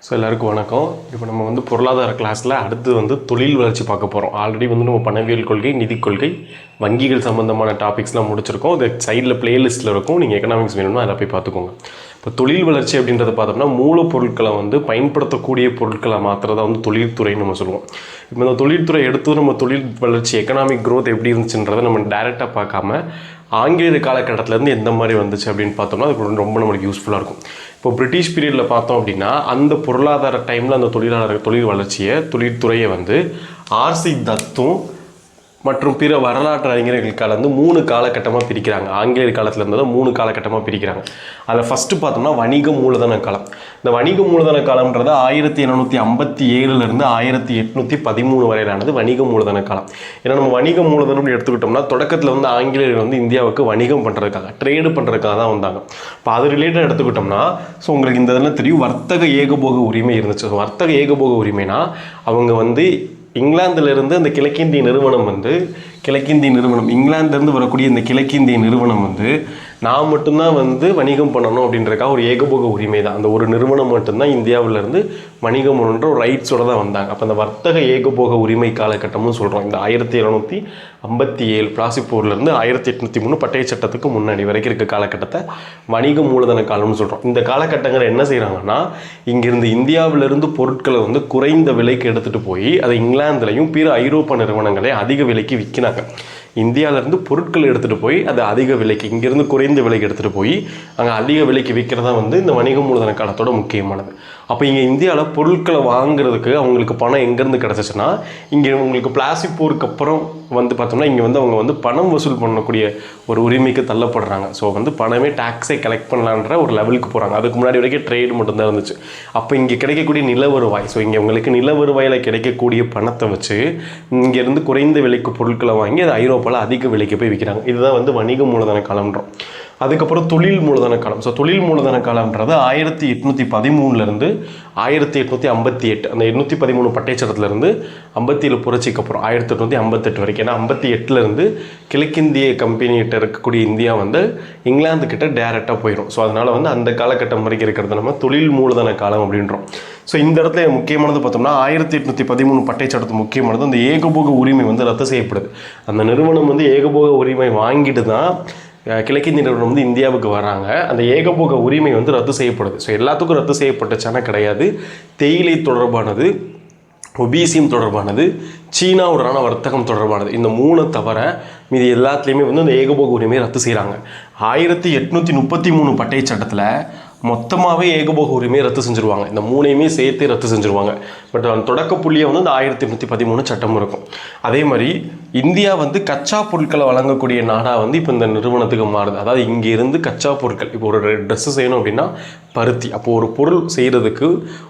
So எல்லாருக்கும் வணக்கம். இப்போ நம்ம வந்து பொருளாதார கிளாஸில் அடுத்து வந்து தொழில் வளர்ச்சி பார்க்க போகிறோம். ஆல்ரெடி வந்து நம்ம பணவியல் கொள்கை, நிதி கொள்கை, வங்கிகள் சம்மந்தமான டாபிக்ஸ்லாம் முடிச்சிருக்கோம். அது சைடில் பிளேலிஸ்ட்டில் இருக்கும். நீங்கள் எக்கனாமிக்ஸ் வேணும்னா அதை போய் பார்த்துக்கோங்க. இப்போ தொழில் வளர்ச்சி அப்படின்றத பார்த்தோம்னா மூலப்பொருட்களை வந்து பயன்படுத்தக்கூடிய பொருட்களை மாத்திரதான் வந்து தொழில்துறைன்னு நம்ம சொல்லுவோம். இப்போ இந்த தொழில்துறை எடுத்து நம்ம தொழில் வளர்ச்சி எக்கனாமிக் க்ரோத் எப்படி இருந்துச்சுன்றதை நம்ம டைரெக்டாக பார்க்காம ஆங்கிலேயர் காலகட்டத்திலேருந்து எந்த மாதிரி வந்துச்சு அப்படின்னு பார்த்தோம்னா அது ரொம்ப நம்மளுக்கு யூஸ்ஃபுல்லாக இருக்கும். இப்போ பிரிட்டிஷ் பீரியடில் பார்த்தோம் அப்படின்னா அந்த பொருளாதார டைமில் அந்த தொழில் வளர்ச்சியை தொழில்துறையை வந்து ஆர்சி தத்தும் மற்றும் பிற வரலாற்று அறிஞர்கள் கலந்து 3 காலகட்டமாக பிரிக்கிறாங்க. ஆங்கிலேயர் காலத்தில் இருந்ததை 3 காலகட்டமாக பிரிக்கிறாங்க. அதில் ஃபஸ்ட்டு பார்த்தோம்னா வணிக மூலதன காலம். இந்த வணிக மூலதன காலம்ன்றது 1757 1813 வரையிலானது வணிக மூலதன காலம். ஏன்னா நம்ம வணிக மூலதனம் எடுத்துக்கிட்டோம்னா தொடக்கத்தில் வந்து ஆங்கிலேயர் வந்து இந்தியாவுக்கு வணிகம் பண்ணுறதுக்காக, ட்ரேடு பண்ணுறதுக்காக தான் வந்தாங்க. இப்போ அது ரிலேட்டட் எடுத்துக்கிட்டோம்னா ஸோ உங்களுக்கு இந்த இதெல்லாம் தெரியும், வர்த்தக ஏகபோக உரிமை இருந்துச்சு. வர்த்தக ஏகபோக உரிமைனா அவங்க வந்து இங்கிலாந்திலிருந்து அந்த கிழக்கிந்திய நிறுவனம் இங்கிலாந்துலேருந்து வரக்கூடிய இந்த கிழக்கிந்திய நிறுவனம் வந்து நான் மட்டும்தான் வந்து வணிகம் பண்ணணும் அப்படின்றக்காக ஒரு ஏகபோக உரிமை தான். அந்த ஒரு நிறுவனம் மட்டும்தான் இந்தியாவிலேருந்து வணிகம் பண்ணுன்ற ஒரு ரைட்ஸோடு தான் வந்தாங்க. அப்போ அந்த வர்த்தக ஏகபோக உரிமை காலகட்டமும் சொல்கிறோம். இந்த 1757 பிளாசிப்போர்லேருந்து 1803 பட்டய சட்டத்துக்கு முன்னாடி வரைக்கும் இருக்க காலகட்டத்தை வணிக மூலதன காலம்னு சொல்கிறோம். இந்த காலகட்டங்கள் என்ன செய்கிறாங்கன்னா இங்கிருந்து இந்தியாவிலிருந்து பொருட்களை வந்து குறைந்த விலைக்கு எடுத்துகிட்டு போய் அதை இங்கிலாந்துலையும் பிற ஐரோப்பா நிறுவனங்களை அதிக விலைக்கு விற்கினாங்க. இந்தியாவிலேருந்து பொருட்கள் எடுத்துகிட்டு போய் அதை அதிக விலைக்கு, இங்கேருந்து குறைந்த விலைக்கு எடுத்துகிட்டு போய் அங்கே அதிக விலைக்கு விற்கிறதா வந்து இந்த வணிக மூலதன காலத்தோட முக்கியமானது. அப்போ இங்கே இந்தியாவில் பொருட்களை வாங்குறதுக்கு அவங்களுக்கு பணம் எங்கேருந்து கிடச்சிச்சுன்னா இங்கே உங்களுக்கு பிளாசிப்போருக்கு அப்புறம் வந்து பார்த்தோம்னா இங்கே வந்து அவங்க வந்து பணம் வசூல் பண்ணக்கூடிய ஒரு உரிமைக்கு தள்ளப்படுறாங்க. ஸோ வந்து பணமே டேக்ஸை கலெக்ட் பண்ணலான்ற ஒரு லெவலுக்கு போகிறாங்க. அதுக்கு முன்னாடி வரைக்கும் ட்ரேடு மட்டும்தான் இருந்துச்சு. அப்போ இங்கே கிடைக்கக்கூடிய நில வருவாய், ஸோ இங்கே உங்களுக்கு நில வருவாயில் கிடைக்கக்கூடிய பணத்தை வச்சு இங்கேருந்து குறைந்த விலைக்கு பொருட்களை வாங்கி அது ஐரோப்பாவில் அதிக விலைக்கு போய் விற்கிறாங்க. இதுதான் வந்து வணிக மூலதன காலம்ன்றோம். அதுக்கப்புறம் தொழில் மூலதன காலம். ஸோ தொழில் மூலதன காலம்ன்றது 1813 1858 அந்த 813 பட்டய சட்டத்திலேருந்து 57 புரட்சிக்கு அப்புறம் 1858 வரைக்கும். ஏன்னா 58 கிழக்கிந்திய கம்பெனிகிட்ட இருக்கக்கூடிய இந்தியா வந்து இங்கிலாந்து கிட்ட டேரெக்டாக போயிடும். ஸோ அதனால் வந்து அந்த காலகட்டம் வரைக்கும் இருக்கிறது நம்ம தொழில் மூலதன காலம் அப்படின்றோம். ஸோ இந்த இடத்துல முக்கியமானது பார்த்தோம்னா 1813 பட்டய சட்டத்து முக்கியமானது அந்த ஏகபோக உரிமை வந்து ரத்து செய்யப்படுது. அந்த நிறுவனம் வந்து ஏகபோக உரிமை வாங்கிட்டு தான் கிழக்கிந்திய நிறுவனம் வந்து இந்தியாவுக்கு வராங்க. அந்த ஏகபோக உரிமை வந்து ரத்து செய்யப்படுது. ஸோ எல்லாத்துக்கும் ரத்து செய்யப்பட்டுச்சானா கிடையாது. தேயிலை தொடர்பானது, ஒபிசியம் தொடர்பானது, சீனாவுடனான வர்த்தகம் தொடர்பானது, இந்த 3 தவிர மீது எல்லாத்துலேயுமே வந்து இந்த ஏகபோக உரிமையை ரத்து செய்கிறாங்க. 1833 பட்டய சட்டத்தில் மொத்தமாகவே ஏகபோக உரிமையை ரத்து செஞ்சுருவாங்க. இந்த 3ஐயுமே சேர்த்து ரத்து செஞ்சுருவாங்க. பட் தொடக்க புள்ளியை வந்து இந்த 1813 சட்டமும் இருக்கும். அதே மாதிரி இந்தியா வந்து கச்சா பொருட்களை வழங்கக்கூடிய நாடாக வந்து இப்போ இந்த நிறுவனத்துக்கு மாறுது. அதாவது இங்கே இருந்து கச்சா பொருட்கள், இப்போ ஒரு ட்ரெஸ்ஸு செய்யணும் அப்படின்னா பருத்தி, அப்போது ஒரு பொருள் செய்கிறதுக்கு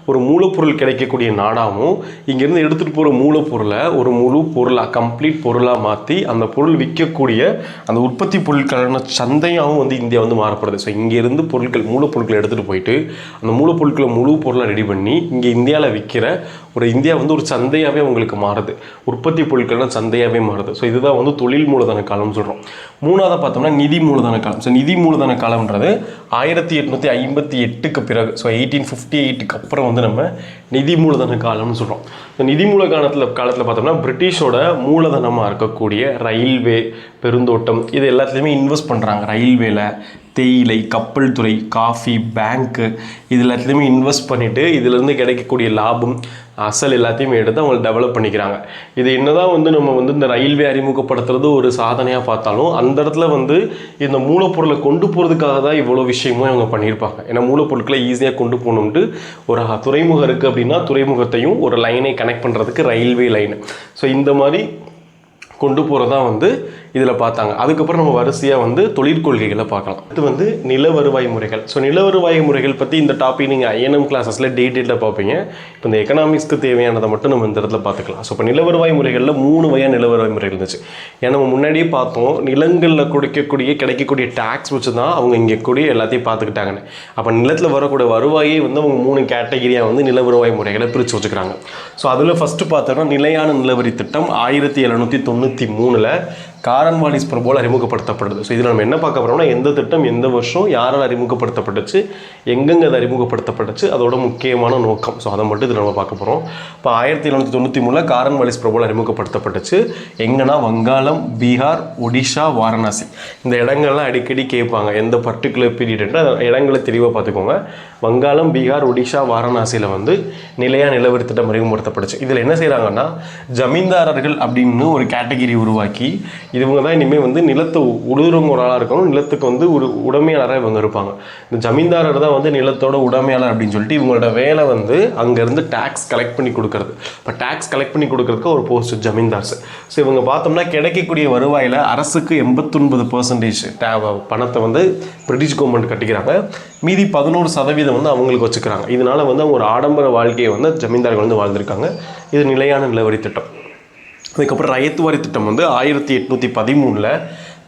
ஒரு மூலப்பொருள் கிடைக்கக்கூடிய நாடாகவும் இங்கேருந்து எடுத்துகிட்டு போகிற மூலப்பொருளை ஒரு முழு பொருளாக கம்ப்ளீட் பொருளாக மாற்றி அந்த பொருள் விற்கக்கூடிய அந்த உற்பத்தி பொருட்களான சந்தையாகவும் வந்து இந்தியா வந்து மாறப்படுது. ஸோ இங்கேருந்து மூலப்பொருட்களை எடுத்துகிட்டு போயிட்டு அந்த மூலப்பொருட்களை முழு பொருளை ரெடி பண்ணி இங்கே இந்தியாவில் விற்கிற ஒரு இந்தியா வந்து ஒரு சந்தையாகவே உங்களுக்கு மாறுது. உற்பத்தி பொருட்கள்லாம் சந்தையாகவே மாறுது. ஸோ இதுதான் வந்து தொழில் மூலதன காலம்னு சொல்கிறோம். மூணாவது பார்த்தோம்னா நிதி மூலதன காலம். ஸோ நிதி மூலதன காலம்ன்றது 1858 பிறகு, ஸோ 1858 அப்புறம் வந்து நம்ம நிதி மூலதன காலம்னு சொல்கிறோம். இந்த நிதி காலத்தில் பார்த்தோம்னா பிரிட்டிஷோட மூலதனமாக இருக்கக்கூடிய ரயில்வே, பெருந்தோட்டம், இது எல்லாத்துலேயுமே இன்வெஸ்ட் பண்ணுறாங்க. ரயில்வேல, தேயிலை, கப்பல் துறை, காஃபி, பேங்க்கு, இது எல்லாத்துலேயுமே இன்வெஸ்ட் பண்ணிவிட்டு இதிலேருந்து கிடைக்கக்கூடிய லாபம், அசல் எல்லாத்தையுமே எடுத்து அவங்க டெவலப் பண்ணிக்கிறாங்க. இது என்னதான் வந்து நம்ம வந்து இந்த ரயில்வே அறிமுகப்படுத்துறது ஒரு சாதனையாக பார்த்தாலும் அந்த இடத்துல வந்து இந்த மூலப்பொருளை கொண்டு போகிறதுக்காக தான் இவ்வளோ விஷயமும் அவங்க பண்ணியிருப்பாங்க. ஏன்னா மூலப்பொருட்களை ஈஸியாக கொண்டு போகணுன்ட்டு ஒரு துறைமுகம் இருக்குது அப்படின்னா துறைமுகத்தையும் ஒரு லைனை கனெக்ட் பண்ணுறதுக்கு ரயில்வே லைனு, ஸோ இந்த மாதிரி கொண்டு போகிறதா வந்து இதில் பார்த்தாங்க. அதுக்கப்புறம் நம்ம வரிசையாக வந்து தொழிற்கொள்கைகளை பார்க்கலாம். இது வந்து நில வருவாய் முறைகள். ஸோ நில வருவாய் முறைகள் பற்றி இந்த டாபிக் நீங்கள் ஐஎன்எம் கிளாஸஸில் டீட்டெயிலாக பார்ப்பீங்க. இப்போ இந்த எக்கனாமிக்ஸ்க்கு தேவையானதை மட்டும் நம்ம இந்த இடத்துல பார்த்துக்கலாம். ஸோ இப்போ நில வருவாய் முறைகளில் 3 வகையான நில வருவாய் முறைகள் இருந்துச்சு. ஏன்னா நம்ம முன்னாடியே பார்த்தோம், நிலங்களில் கிடைக்கக்கூடிய டேக்ஸ் வச்சு தான் அவங்க இங்கே கூடிய எல்லாத்தையும் பார்த்துக்கிட்டாங்கன்னு. அப்போ நிலத்தில் வரக்கூடிய வருவாயே வந்து அவங்க 3 கேட்டகிரியாக வந்து நில வருவாய் முறைகளை பிரித்து வச்சுக்கிறாங்க. ஸோ அதில் ஃபஸ்ட்டு பார்த்தோன்னா நிலையான நிலவரி திட்டம் 1793 காரன்வாலிஸ் பிரபுவால் அறிமுகப்படுத்தப்படுது. ஸோ இதில் நம்ம என்ன பார்க்க போகிறோம்னா எந்த திட்டம் எந்த வருஷம் யாரால் அறிமுகப்படுத்தப்பட்டுச்சு, எங்கெங்கே அது அறிமுகப்படுத்தப்பட்டுச்சு, அதோட முக்கியமான நோக்கம். ஸோ அதை மட்டும் இதில் நம்ம பார்க்க போகிறோம். இப்போ 1793 காரன்வாலிஸ் பிரபுவால் அறிமுகப்படுத்தப்பட்டுச்சு. எங்கன்னா வங்காளம், பீகார், ஒடிஷா, வாரணாசி. இந்த இடங்கள்லாம் அடிக்கடி கேட்பாங்க எந்த பர்டிகுலர் பீரியட் இடங்களை தெளிவாக பார்த்துக்கோங்க. வங்காளம், பீகார், ஒடிஷா, வாரணாசியில் வந்து நிலையான நிலவரி திட்டம் அறிமுகப்படுத்தப்பட்டுச்சு. இதில் என்ன செய்கிறாங்கன்னா ஜமீன்தாரர்கள் அப்படின்னு ஒரு கேட்டகிரி உருவாக்கி இவங்க தான் இனிமேல் வந்து நிலத்தை உழுதுறவங்க ஒரு ஆளாக இருக்கணும், நிலத்துக்கு வந்து ஒரு உடைமையாளராக இவங்க இருப்பாங்க. இந்த ஜமீன்தாரர் தான் வந்து நிலத்தோட உடைமையாளர் அப்படின்னு சொல்லிட்டு இவங்களோட வேலை வந்து அங்கேருந்து டேக்ஸ் கலெக்ட் பண்ணி கொடுக்கறது. இப்போ டேக்ஸ் கலெக்ட் பண்ணி கொடுக்கறதுக்கு ஒரு போஸ்ட் ஜமீன்தார்ஸ். ஸோ இவங்க பார்த்தோம்னா கிடைக்கக்கூடிய வருவாயில் அரசுக்கு 89% பணத்தை வந்து பிரிட்டிஷ் கவர்மெண்ட் கட்டிக்கிறாங்க. மீதி 11% வந்து அவங்களுக்கு வச்சுக்கிறாங்க. இதனால வந்து அவங்க ஒரு ஆடம்பர வாழ்க்கையை வந்து ஜமீன்தார்கள் வந்து வாழ்ந்திருக்காங்க. இது நிலையான நிலவரி திட்டம். அதுக்கப்புறம் ரயத்து வாரி திட்டம் வந்து 1813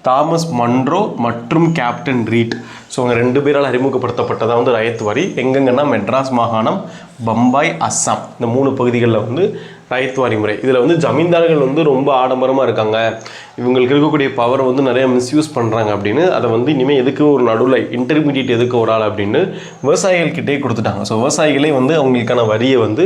தாமஸ் மன்ரோ மற்றும் கேப்டன் ரீட். ஸோ அவங்க 2 பேரால் அறிமுகப்படுத்தப்பட்டதாக வந்து ரயத்து வாரி. எங்கெங்கன்னா மெட்ராஸ் மாகாணம், பம்பாய், அஸ்ஸாம், இந்த 3 பகுதிகளில் வந்து ரயத்து வாரி முறை. இதில் வந்து ஜமீன்தார்கள் வந்து ரொம்ப ஆடம்பரமாக இருக்காங்க, இவங்களுக்கு இருக்கக்கூடிய பவரை வந்து நிறைய மிஸ்யூஸ் பண்ணுறாங்க அப்படின்னு அதை வந்து இனிமேல் எதுக்கு ஒரு நடுவில் இன்டர்மீடியட் எதுக்கு ஒரு ஆள் அப்படின்னு விவசாயிகள்கிட்டே கொடுத்துட்டாங்க. ஸோ விவசாயிகளே வந்து அவங்களுக்கான வரியை வந்து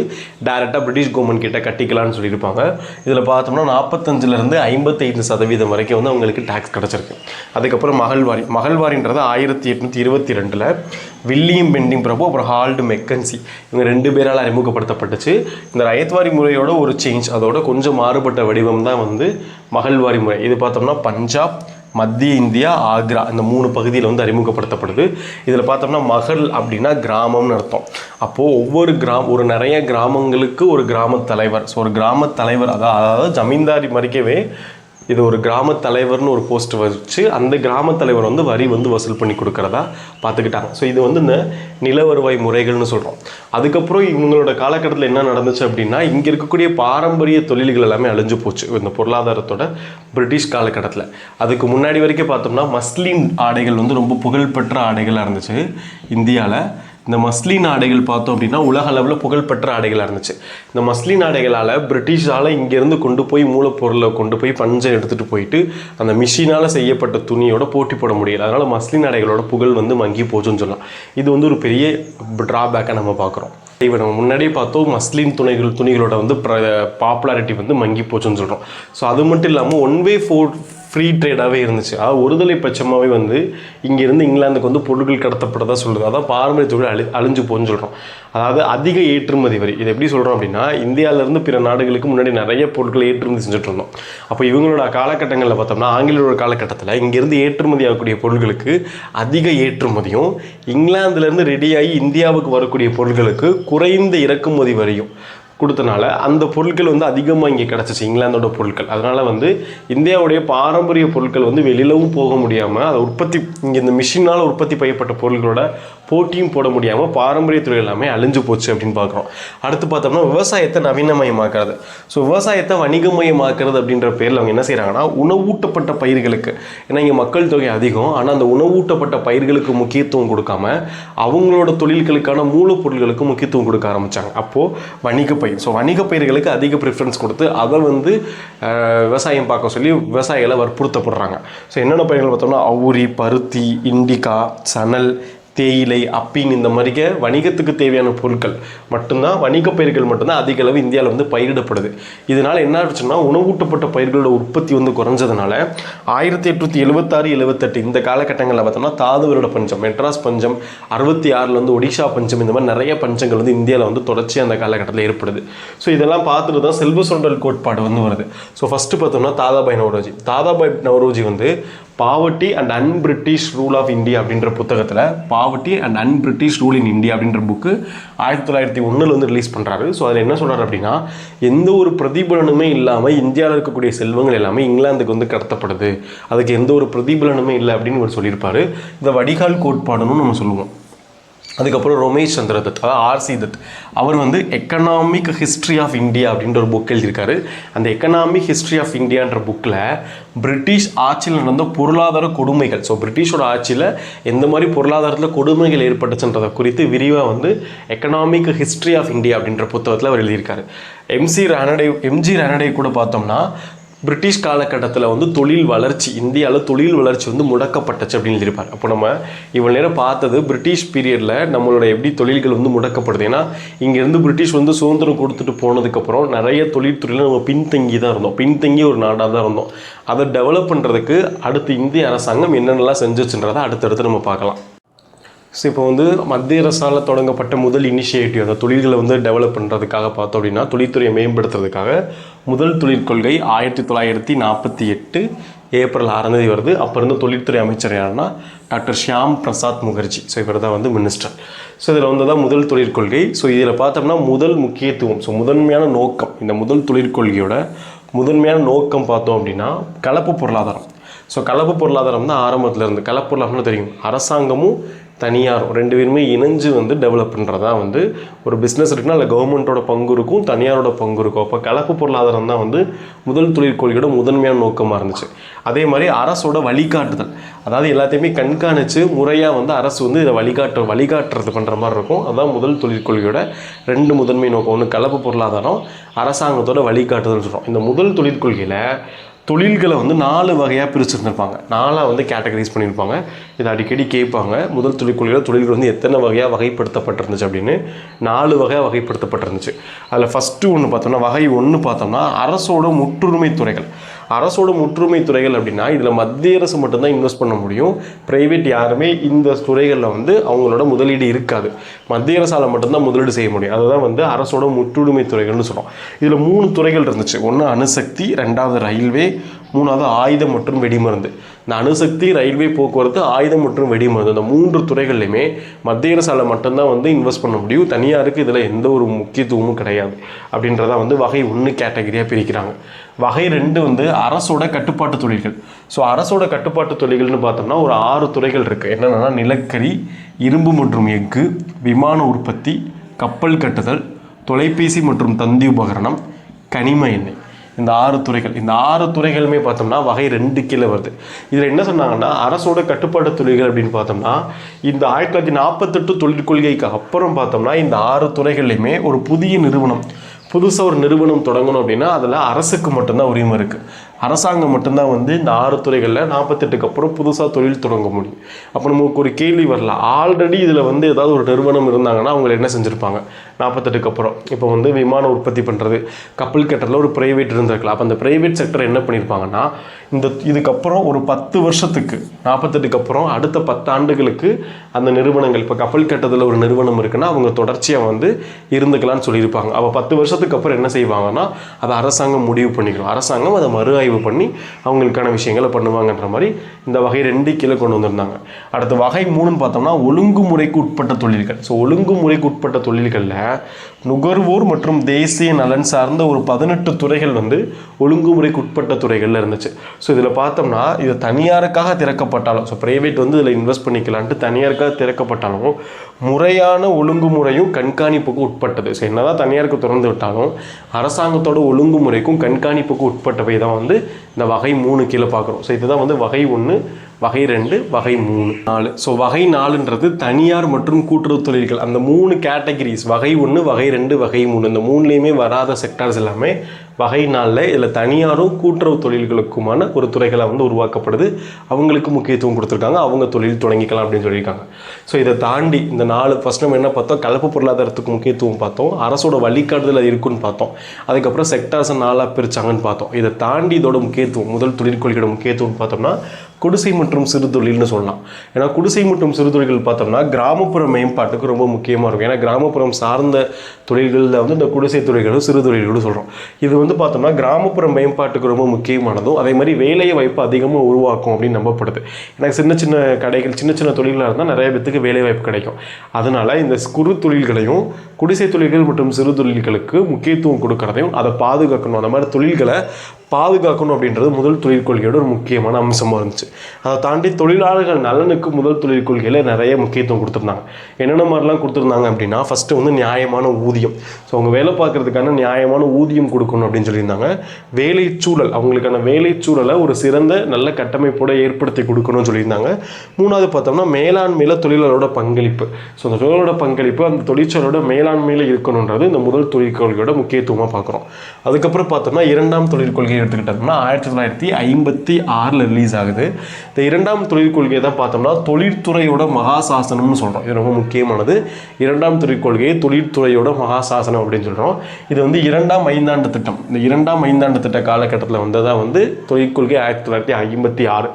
டைரெக்டாக பிரிட்டிஷ் கவர்மெண்ட் கிட்ட கட்டிக்கலான்னு சொல்லியிருப்பாங்க. இதில் பார்த்தோம்னா 45% 55% வரைக்கும் வந்து அவங்களுக்கு டேக்ஸ் கிடச்சிருக்கு. அதுக்கப்புறம் மகள்வாரின்றது 1822 வில்லியம் பெண்டிங் பிரபு அப்புறம் ஹால்டு மெக்கன்சி இவங்க 2 பேரால் அறிமுகப்படுத்தப்பட்டுச்சு. இந்த ரயத்வாரி முறையோட ஒரு சேஞ்ச், அதோட கொஞ்சம் மாறுபட்ட வடிவம் தான் வந்து மகள்வாரி முறை. இது பார்த்தோம்னா பஞ்சாப், மத்திய இந்தியா, ஆக்ரா இந்த 3 பகுதியில் வந்து அறிமுகப்படுத்தப்படுது. இதில் பார்த்தோம்னா மகள் அப்படின்னா கிராமம்னு அர்த்தம். அப்போது ஒவ்வொரு நிறைய கிராமங்களுக்கு ஒரு கிராம தலைவர். ஸோ ஒரு கிராம தலைவர் அதாவது ஜமீன்தாரி மறிக்கவே இது ஒரு கிராம தலைவர்னு ஒரு போஸ்ட் வச்சு அந்த கிராம தலைவர் வந்து வரி வந்து வசூல் பண்ணி கொடுக்குறதா பார்த்துக்கிட்டாங்க. ஸோ இது வந்து இந்த நில வருவாய் முறைகள்னு சொல்கிறோம். அதுக்கப்புறம் இவங்களோட காலகட்டத்தில் என்ன நடந்துச்சு அப்படின்னா இங்கே இருக்கக்கூடிய பாரம்பரிய தொழில்கள் எல்லாமே அழிஞ்சு போச்சு இந்த பொருளாதாரத்தோட பிரிட்டிஷ் காலகட்டத்தில். அதுக்கு முன்னாடி வரைக்கும் பார்த்தோம்னா மஸ்லின் ஆடைகள் வந்து ரொம்ப புகழ்பெற்ற ஆடைகளாக இருந்துச்சு இந்தியாவில். இந்த மஸ்லின் ஆடைகள் பார்த்தோம் அப்படின்னா உலக அளவில் புகழ்பெற்ற ஆடைகளாக இருந்துச்சு. இந்த மஸ்லின் ஆடைகளால் பிரிட்டிஷால் இங்கேருந்து கொண்டு போய் மூலப்பொருளை கொண்டு போய் பஞ்சை எடுத்துகிட்டு போயிட்டு அந்த மிஷினால் செய்யப்பட்ட துணியோட போட்டி போட முடியல. அதனால் மஸ்லின் ஆடைகளோட புகழ் வந்து மங்கி போச்சுன்னு சொல்லலாம். இது வந்து ஒரு பெரிய ட்ராபேக்காக நம்ம பார்க்குறோம். இப்போ நம்ம முன்னாடியே பார்த்தோம் மஸ்லின் துணிகளோட வந்து பாப்புலாரிட்டி வந்து மங்கி போச்சுன்னு சொல்கிறோம். ஸோ அது மட்டும் இல்லாமல் ஒன் வே ஃப்ரீ ட்ரேடாகவே இருந்துச்சு. அதாவது ஒருதலை பட்சமாகவே வந்து இங்கேருந்து இங்கிலாந்துக்கு வந்து பொருட்கள் கடத்தப்பட்டதாக சொல்லுது. அதான் பாரம்பரிய தொழில் அழிஞ்சு போன்னு சொல்கிறோம். அதாவது அதிக ஏற்றுமதி வரி. இது எப்படி சொல்கிறோம் அப்படின்னா இந்தியாவிலேருந்து பிற நாடுகளுக்கு முன்னாடி நிறைய பொருட்களை ஏற்றுமதி செஞ்சுட்டு இருந்தோம். அப்போ இவங்களோட காலகட்டங்களில் பார்த்தோம்னா ஆங்கிலேயோட காலகட்டத்தில் இங்கேருந்து ஏற்றுமதி ஆகக்கூடிய பொருட்களுக்கு அதிக ஏற்றுமதியும் இங்கிலாந்துலேருந்து ரெடியாகி இந்தியாவுக்கு வரக்கூடிய பொருட்களுக்கு குறைந்த இறக்குமதி வரியும் கொடுத்தனால அந்த பொருட்கள் வந்து அதிகமாக இங்கே கிடச்சிச்சு இங்கிலாந்தோட பொருட்கள். அதனால் வந்து இந்தியாவுடைய பாரம்பரிய பொருட்கள் வந்து வெளியிலவும் போக முடியாமல் அதை இங்கே இந்த மிஷினால் உற்பத்தி செய்யப்பட்ட பொருட்களோட போட்டியும் போட முடியாமல் பாரம்பரிய தொழில் எல்லாமே அழிஞ்சு போச்சு அப்படின்னு பார்க்குறோம். அடுத்து பார்த்தோம்னா விவசாயத்தை நவீனமயமாக்குறது. ஸோ விவசாயத்தை வணிகமயமாக்குறது அப்படின்ற பேரில் அவங்க என்ன செய்கிறாங்கன்னா உணவூட்டப்பட்ட பயிர்களுக்கு, ஏன்னா இங்கே மக்கள் தொகை அதிகம், ஆனால் அந்த உணவூட்டப்பட்ட பயிர்களுக்கு முக்கியத்துவம் கொடுக்காம அவங்களோட தொழில்களுக்கான மூலப்பொருட்களுக்கு முக்கியத்துவம் கொடுக்க ஆரம்பித்தாங்க. அப்போது வணிக பயிர், ஸோ வணிக பயிர்களுக்கு அதிக ப்ரிஃபரன்ஸ் கொடுத்து அதை வந்து விவசாயம் பார்க்க சொல்லி விவசாயிகளை வற்புறுத்தப்படுறாங்க. ஸோ என்னென்ன பயிர்கள் பார்த்தோம்னா அவுரி, பருத்தி, இண்டிகா, சணல், தேயிலை, அப்பின் இந்த மாதிரிக்க வணிகத்துக்கு தேவையான பொருட்கள் மட்டும்தான் வணிக பயிர்கள் மட்டும்தான் அதிக அளவு இந்தியாவில் வந்து பயிரிடப்படுது. இதனால் என்ன ஆச்சுன்னா உணவூட்டப்பட்ட பயிர்களோட உற்பத்தி வந்து குறைஞ்சதுனால 1876-78 இந்த காலகட்டங்களில் பார்த்தோம்னா தாதுவரோட பஞ்சம், மெட்ராஸ் பஞ்சம், 66 வந்து ஒடிஷா பஞ்சம், இந்த மாதிரி நிறைய பஞ்சங்கள் வந்து இந்தியாவில் வந்து தொடர்ச்சி அந்த காலகட்டத்தில் ஏற்படுது. ஸோ இதெல்லாம் பார்த்துட்டு தான் செல்வ சுரண்டல் கோட்பாடு வந்து வருது. ஸோ ஃபஸ்ட்டு பார்த்தோம்னா தாதாபாய் நவரோஜி வந்து poverty and unbritish rule of India அப்படின்ற புத்தகத்தில் poverty and unbritish rule in India அப்படின்ற புக்கு 1901 வந்து ரிலீஸ் பண்ணுறாரு. ஸோ அதில் என்ன சொல்கிறார் அப்படின்னா எந்த ஒரு பிரதிபலனுமே இல்லாமல் இந்தியாவில் இருக்கக்கூடிய செல்வங்கள் எல்லாமே இங்கிலாந்துக்கு வந்து கடத்தப்படுது, அதுக்கு எந்த ஒரு பிரதிபலனுமே இல்லை அப்படின்னு ஒரு சொல்லியிருப்பார். இந்த வடிகால் கோட்பாடுன்னு நம்ம சொல்லுவோம். அதுக்கப்புறம் ரமேஷ் சந்திர தத், அதாவது ஆர்சி தத், அவர் வந்து எக்கனாமிக் ஹிஸ்ட்ரி ஆஃப் இந்தியா அப்படின்ற ஒரு புக் எழுதியிருக்காரு. அந்த எக்கனாமிக் ஹிஸ்ட்ரி ஆஃப் இந்தியான்ற புக்கில் பிரிட்டிஷ் ஆட்சியில் நடந்த பொருளாதார கொடுமைகள், ஸோ பிரிட்டிஷோட ஆட்சியில் எந்த மாதிரி பொருளாதாரத்தில் கொடுமைகள் ஏற்பட்டுச்சுன்றதை குறித்து விரிவாக வந்து எக்கனாமிக் ஹிஸ்ட்ரி ஆஃப் இந்தியா அப்படின்ற புத்தகத்தில் அவர் எழுதியிருக்காரு. எம்ஜி ரானடே கூட பார்த்தோம்னா பிரிட்டிஷ் காலகட்டத்தில் வந்து தொழில் வளர்ச்சி, இந்தியாவில் தொழில் வளர்ச்சி வந்து முடக்கப்பட்டுச்சு அப்படின்னு எழுதியிருப்பார். அப்போ நம்ம இவ்வளோ நேரம் பார்த்தது பிரிட்டிஷ் பீரியடில் நம்மளோட எப்படி தொழில்கள் வந்து முடக்கப்படுது. ஏன்னா இங்கேருந்து பிரிட்டிஷ் வந்து சுதந்திரம் கொடுத்துட்டு போனதுக்கப்புறம் நிறைய தொழில்துறையில் நம்ம பின்தங்கி தான் இருந்தோம், பின்தங்கி ஒரு நாடாக தான் இருந்தோம். அதை டெவலப் பண்ணுறதுக்கு அடுத்து இந்திய அரசாங்கம் என்னென்னலாம் செஞ்சுச்சுன்றதை அடுத்தடுத்து நம்ம பார்க்கலாம். ஸோ இப்போ வந்து மத்திய அரசால் தொடங்கப்பட்ட முதல் இனிஷியேட்டிவ், அந்த தொழில்களை வந்து டெவலப் பண்ணுறதுக்காக பார்த்தோம் அப்படின்னா, தொழில்துறையை மேம்படுத்துறதுக்காக முதல் தொழிற்கொள்கை 1948 ஏப்ரல் 6 வருது. அப்போ இருந்த தொழில்துறை அமைச்சர் யாருன்னா டாக்டர் ஷியாம் பிரசாத் முகர்ஜி. ஸோ இவர் தான் வந்து மினிஸ்டர். ஸோ இதில் வந்து தான் முதல் தொழிற்கொள்கை. ஸோ இதில் பார்த்தோம்னா முதல் முக்கியத்துவம், ஸோ முதன்மையான நோக்கம், இந்த முதல் தொழிற்கொள்கையோட முதன்மையான நோக்கம் பார்த்தோம் அப்படின்னா கலப்பு பொருளாதாரம். ஸோ கலப்பு பொருளாதாரம் தான் ஆரம்பத்தில் இருந்து. கலப்பு பொருளாதாரம்னு தெரியும், அரசாங்கமும் தனியாரும் ரெண்டு பேருமே இணைஞ்சு வந்து டெவலப் பண்ணுறதா வந்து ஒரு பிஸ்னஸ் இருக்குன்னா அதில் கவர்மெண்ட்டோட பங்கு இருக்கும், தனியாரோட பங்கு இருக்கும். அப்போ கலப்பு பொருளாதாரம் தான் வந்து முதல் தொழிற்கொள்கையோட முதன்மையான நோக்கமாக இருந்துச்சு. அதே மாதிரி அரசோட வழிகாட்டுதல், அதாவது எல்லாத்தையுமே கண்காணித்து முறையாக வந்து அரசு வந்து இதை வழிகாட்டுறது பண்ணுற மாதிரி இருக்கும். அதுதான் முதல் தொழிற்கொள்கையோட ரெண்டு முதன்மை நோக்கம். ஒன்று கலப்பு பொருளாதாரம், அரசாங்கத்தோட வழிகாட்டுதல் சொல்கிறோம். இந்த முதல் தொழிற்கொள்கையில் தொழில்களை வந்து 4 வகையாக பிரிச்சுருந்துருப்பாங்க, 4 வந்து கேட்டகரைஸ் பண்ணியிருப்பாங்க. இதை அடிக்கடி கேட்பாங்க, முதல் தொழிற்கொள்கையில் தொழில்கள் வந்து எத்தனை வகையாக வகைப்படுத்தப்பட்டிருந்துச்சு அப்படின்னு. 4 வகையாக வகைப்படுத்தப்பட்டிருந்துச்சு. அதில் ஃபஸ்ட்டு ஒன்று பார்த்தோம்னா, வகை 1 பார்த்தோம்னா அரசோட முற்றுரிமை துறைகள். அரசோட முற்றுரிமை துறைகள் அப்படின்னா இதில் மத்திய அரசு மட்டும்தான் இன்வெஸ்ட் பண்ண முடியும், ப்ரைவேட் யாருமே இந்த துறைகளில் வந்து அவங்களோட முதலீடு இருக்காது. மத்திய அரசால் மட்டும்தான் முதலீடு செய்ய முடியும். அதுதான் வந்து அரசோட முற்றுரிமை துறைகள்னு சொல்கிறோம். இதில் 3 துறைகள் இருந்துச்சு. ஒன்று அணுசக்தி, 2வது ரயில்வே, 3வது ஆயுதம் மற்றும் வெடிமருந்து. இந்த அணுசக்தி, ரயில்வே போக்குவரத்து, ஆயுதம் மற்றும் வெடிமருந்து, இந்த 3 துறைகள்லையுமே மத்திய அரசால் மட்டும்தான் வந்து இன்வெஸ்ட் பண்ண முடியும், தனியாருக்கு இதில் எந்த ஒரு முக்கியத்துவமும் கிடையாது அப்படின்றத வந்து வகை 1 கேட்டகரியாக பிரிக்கிறாங்க. வகை 2 வந்து அரசோட கட்டுப்பாட்டு தொழில்கள். ஸோ அரசோட கட்டுப்பாட்டு தொழில்கள்னு பார்த்தோம்னா ஒரு 6 துறைகள் இருக்குது. என்னென்னா நிலக்கரி, இரும்பு மற்றும் எஃகு, விமான உற்பத்தி, கப்பல் கட்டுதல், தொலைபேசி மற்றும் தந்தி உபகரணம், கனிம எண்ணெய். இந்த 6 துறைகள், இந்த 6 துறைகளுமே பார்த்தோம்னா வகை 2 கீழே வருது. இதில் என்ன சொன்னாங்கன்னா அரசோட கட்டுப்பாட்டு தொழில்கள் அப்படின்னு பார்த்தோம்னா இந்த 1948 தொழிற்கொள்கைக்கு அப்புறம் பார்த்தோம்னா இந்த 6 துறைகள்லையுமே ஒரு புதிய நிறுவனம், புதுசாக ஒரு நிறுவனம் தொடங்கணும் அப்படின்னா அதில் அரசுக்கு மட்டும்தான் உரிமை இருக்குது. அரசாங்கம் மட்டும்தான் வந்து இந்த 6 துறைகளில் 48க்கு அப்புறம் புதுசாக தொழில் தொடங்க முடியும். அப்போ நமக்கு ஒரு கேள்வி வரலாம், ஆல்ரெடி இதில் வந்து ஏதாவது ஒரு நிறுவனம் இருந்தாங்கன்னா அவங்க என்ன செஞ்சுருப்பாங்க 48க்கு அப்புறம்? இப்போ வந்து விமான உற்பத்தி பண்ணுறது, கப்பல் கட்டுறதுல ஒரு ப்ரைவேட் இருந்திருக்கலாம். அப்போ அந்த ப்ரைவேட் செக்டர் என்ன பண்ணியிருப்பாங்கன்னா இதுக்கப்புறம் ஒரு 10 வருஷத்துக்கு 48க்கு அப்புறம் அடுத்த 10 ஆண்டுகளுக்கு அந்த நிறுவனங்கள், இப்போ கப்பல் கட்டுறதுல ஒரு நிறுவனம் இருக்குன்னா அவங்க தொடர்ச்சியாக வந்து இருந்துக்கலாம்னு சொல்லியிருப்பாங்க. அப்போ 10 வருஷத்துக்கு அப்புறம் என்ன செய்வாங்கன்னா அதை அரசாங்கம் முடிவு பண்ணிக்கணும். அரசாங்கம் அதை மறு ஆய்வு பண்ணி அவங்களுக்கான விஷயங்களை பண்ணுவாங்கன்ற மாதிரி இந்த வகை 2 கீழே கொண்டு வந்திருந்தாங்க. அடுத்த வகை 3ன்னு பார்த்தோம்னா ஒழுங்குமுறைக்கு உட்பட்ட தொழில்கள். ஸோ ஒழுங்குமுறைக்கு உட்பட்ட தொழில்களில் நுகர்வோர் மற்றும் தேசிய நலன் சார்ந்த ஒரு 18 துறைகள் வந்து ஒழுங்குமுறைக்கு உட்பட்ட துறைகளில் இருந்துச்சு. ஸோ இதில் பார்த்தோம்னா இது தனியாருக்காக திறக்கப்பட்டாலும், ஸோ ப்ரைவேட் வந்து இதில் இன்வெஸ்ட் பண்ணிக்கலான்ட்டு தனியாருக்காக திறக்கப்பட்டாலும் முறையான ஒழுங்குமுறையும் கண்காணிப்புக்கும் உட்பட்டது. ஸோ என்னதான் தனியாருக்கு திறந்து விட்டாலும் அரசாங்கத்தோட ஒழுங்குமுறைக்கும் கண்காணிப்புக்கும் உட்பட்டவை தான் வந்து இந்த வகை 3 கீழே பார்க்குறோம். ஸோ இதுதான் வந்து வகை 1, வகை 2, வகை 3, 4. ஸோ வகை 4ன்றது தனியார் மற்றும் கூட்டுறவு தொழில்கள். அந்த 3 கேட்டகரிஸ், வகை 1, வகை 2, வகை 3, இந்த 3லேயுமே வராத செக்டார்ஸ் எல்லாமே வகை 4ல் இதில் தனியாரும் கூட்டுறவு தொழில்களுக்குமான ஒரு துறைகளை வந்து உருவாக்கப்படுது. அவங்களுக்கு முக்கியத்துவம் கொடுத்துருக்காங்க, அவங்க தொழில் தொடங்கிக்கலாம் அப்படின்னு சொல்லியிருக்காங்க. ஸோ இதை தாண்டி இந்த 4 ஃபஸ்ட் நம்ம என்ன பார்த்தோம், கலப்பு பொருளாதாரத்துக்கு முக்கியத்துவம் பார்த்தோம், அரசோட வழிகாட்டுதல் அது இருக்குன்னு பார்த்தோம், அதுக்கப்புறம் செக்டார்ஸை 4ஆக பிரிச்சாங்கன்னு பார்த்தோம். இதை தாண்டி இதோட முக்கியத்துவம், முதல் தொழிற்கொள்கையோட முக்கியத்துவம் பார்த்தோம்னா குடிசை மற்றும் சிறு தொழில்னு சொல்லலாம். ஏன்னா குடிசை மற்றும் சிறு தொழில்கள் பார்த்தோம்னா கிராமப்புற மேம்பாட்டுக்கு ரொம்ப முக்கியமாக இருக்கும். ஏன்னா கிராமப்புறம் சார்ந்த தொழில்களில் வந்து இந்த குடிசை தொழில்களும் சிறு தொழில்களும் சொல்கிறோம். இது வந்து பார்த்தோம்னா கிராமப்புற மேம்பாட்டுக்கு ரொம்ப முக்கியமானதும், அதே மாதிரி வேலை வாய்ப்பு அதிகமாக உருவாக்கும் அப்படின்னு நம்பப்படுது. எனக்கு சின்ன சின்ன கடைகள், சின்ன சின்ன தொழில்களாக இருந்தால் நிறைய பேத்துக்கு வேலை வாய்ப்பு கிடைக்கும். அதனால் இந்த குறு தொழில்களையும் குடிசை தொழில்கள் மற்றும் சிறு தொழில்களுக்கு முக்கியத்துவம் கொடுக்கறதையும் அதை பாதுகாக்கணும், அந்த மாதிரி தொழில்களை பாதுகாக்கணும் அப்படின்றது முதல் தொழிற்கொள்கையோட ஒரு முக்கியமான அம்சமாக இருந்துச்சு. அதை தாண்டி தொழிலாளர்கள் நலனுக்கு முதல் தொழிற்கொள்கையில் நிறைய முக்கியத்துவம் கொடுத்துருந்தாங்க. என்னென்ன மாதிரிலாம் கொடுத்துருந்தாங்க அப்படின்னா, ஃபஸ்ட்டு வந்து நியாயமான ஊதியம். ஸோ அவங்க வேலை பார்க்குறதுக்கான நியாயமான ஊதியம் கொடுக்கணும் அப்படின்னு சொல்லியிருந்தாங்க. வேலை சூழல், அவங்களுக்கான வேலை சூழலை ஒரு சிறந்த நல்ல கட்டமைப்போடு ஏற்படுத்தி கொடுக்கணும்னு சொல்லியிருந்தாங்க. 3வது பார்த்தோம்னா மேலாண்மையில் தொழிலாளரோட பங்களிப்பு. ஸோ அந்த தொழிலோட பங்களிப்பு அந்த தொழிற்சாலையோட மேலாண்மையில் இருக்கணுன்றது இந்த முதல் தொழிற்கொள்கையோட முக்கியத்துவமாக பார்க்குறோம். அதுக்கப்புறம் பார்த்தோம்னா 2ஆம் தொழிற்கொள்கை கொள்கை எடுத்துக்கிட்டோம்னா 1956 ரிலீஸ் ஆகுது. இந்த இரண்டாம் தொழில் கொள்கையை தான் பார்த்தோம்னா தொழில்துறையோட மகாசாசனம்னு சொல்கிறோம். இது ரொம்ப முக்கியமானது. இரண்டாம் தொழில் கொள்கையை தொழில்துறையோட மகாசாசனம் அப்படின்னு சொல்கிறோம். இது வந்து இரண்டாம் ஐந்தாண்டு திட்டம். இந்த இரண்டாம் ஐந்தாண்டு திட்ட காலகட்டத்தில் வந்ததாக வந்து தொழிற்கொள்கை 1956.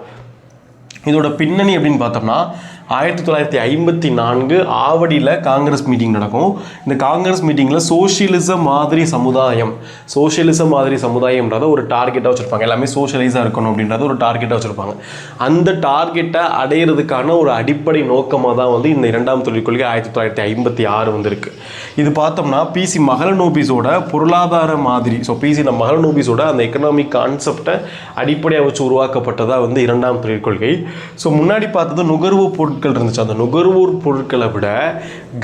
இதோட பின்னணி அப்படின்னு பார்த்தோம்னா 1954 ஆவடியில் காங்கிரஸ் மீட்டிங் நடக்கும். இந்த காங்கிரஸ் மீட்டிங்கில் சோஷியலிசம் மாதிரி சமுதாயம்ன்றத ஒரு டார்கெட்டாக வச்சுருப்பாங்க. எல்லாமே சோஷியலைஸாக இருக்கணும் அப்படின்றத ஒரு டார்கெட்டாக வச்சுருப்பாங்க. அந்த டார்கெட்டை அடையிறதுக்கான ஒரு அடிப்படை நோக்கமாக தான் வந்து இந்த இரண்டாம் தொழில் கொள்கை 1956 வந்திருக்கு. இது பார்த்தோம்னா பிசி மஹலனோபிஸோட பொருளாதார மாதிரி, பிசி மஹலனோபிஸோட அந்த எக்கனாமிக் கான்செப்டை அடிப்படையாக வச்சு உருவாக்கப்பட்டதாக வந்து இரண்டாம் தொழில் கொள்கை. முன்னாடி பார்த்தது நுகர்வோர் பொருட்கள் இருந்துச்சு. அந்த நுகர்வோர் பொருட்களை விட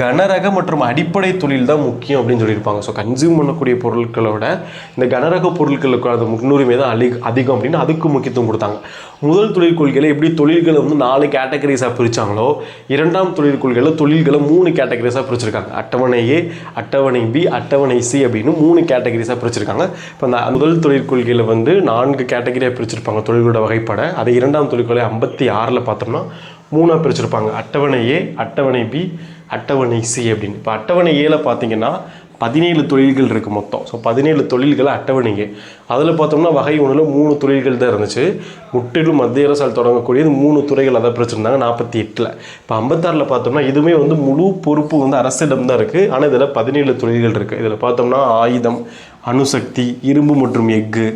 கனரக மற்றும் அடிப்படை தொழில் தான் முக்கியம் அப்படின்னு சொல்லியிருப்பாங்க. கன்சியூம் பண்ணக்கூடிய பொருட்களை விட இந்த கனரக பொருட்களுக்கு அது முன்னுரிமை தான் அதிகம் அப்படின்னு அதுக்கு முக்கியத்துவம் கொடுத்தாங்க. முதல் தொழில் கொள்கையில் எப்படி தொழில்களை வந்து 4 கேட்டகரிஸாக பிரித்தாங்களோ, இரண்டாம் தொழில் கொள்கையில் தொழில்களை 3 கேட்டகரிஸாக பிரிச்சிருக்காங்க. அட்டவணை ஏ, அட்டவணை பி, அட்டவணை சி அப்படின்னு 3 கேட்டகரிஸாக பிரிச்சிருக்காங்க. இப்போ அந்த முதல் தொழில் கொள்கையில் வந்து 4 கேட்டகரியாக பிரிச்சிருப்பாங்க தொழிலோட வகைப்பட. அதை இரண்டாம் தொழில் கொள்கை 56 பார்த்தோம்னா 3 பிரிச்சிருப்பாங்க. அட்டவணை ஏ, அட்டவணை பி, அட்டவணை சி அப்படின்னு. இப்போ அட்டவணை ஏல பார்த்தீங்கன்னா 17 தொழில்கள் இருக்குது மொத்தம். 17 தொழில்கள் அட்டவணை ஏ. அதில் பார்த்தோம்னா வகை 1ல் 3 தொழில்கள் தான் இருந்துச்சு. முற்றிலும் மத்திய அரசால் தொடங்கக்கூடியது 3 துறைகள் அதை பிரிச்சிருந்தாங்க 48. இப்போ 56 பார்த்தோம்னா இதுவுமே வந்து முழு பொறுப்பு வந்து அரசிடம் தான் இருக்குது. ஆனால் இதில் 17 தொழில்கள் இருக்குது. இதில் பார்த்தோம்னா ஆயுதம், அணுசக்தி, இரும்பு மற்றும் எஃகு,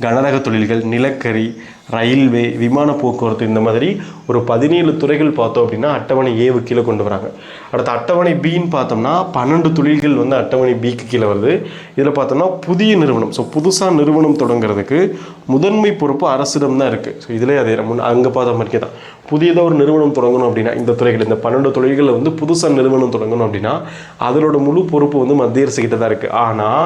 கனரக தொழில்கள், நிலக்கரி, ரயில்வே, விமான போக்குவரத்து, இந்த மாதிரி ஒரு 17 துறைகள் பார்த்தோம் அப்படின்னா அட்டவணை ஏவு கீழே கொண்டு வராங்க. அடுத்த அட்டவணை பின்னு பார்த்தோம்னா 12 தொழில்கள் வந்து அட்டவணை பிக்கு கீழே வருது. இதில் பார்த்தோம்னா புதிய நிறுவனம், புதுசாக நிறுவனம் தொடங்குறதுக்கு முதன்மை பொறுப்பு அரசிடம் தான் இருக்குது. இதிலே அதே அங்கே பார்த்த மாதிரிக்கே தான் புதியதாக ஒரு நிறுவனம் தொடங்கணும் அப்படின்னா இந்த துறைகள், இந்த 12 தொழில்களில் வந்து புதுசாக நிறுவனம் தொடங்கணும் அப்படின்னா அதனோட முழு பொறுப்பு வந்து மத்திய அரசு கிட்ட தான் இருக்குது. ஆனால்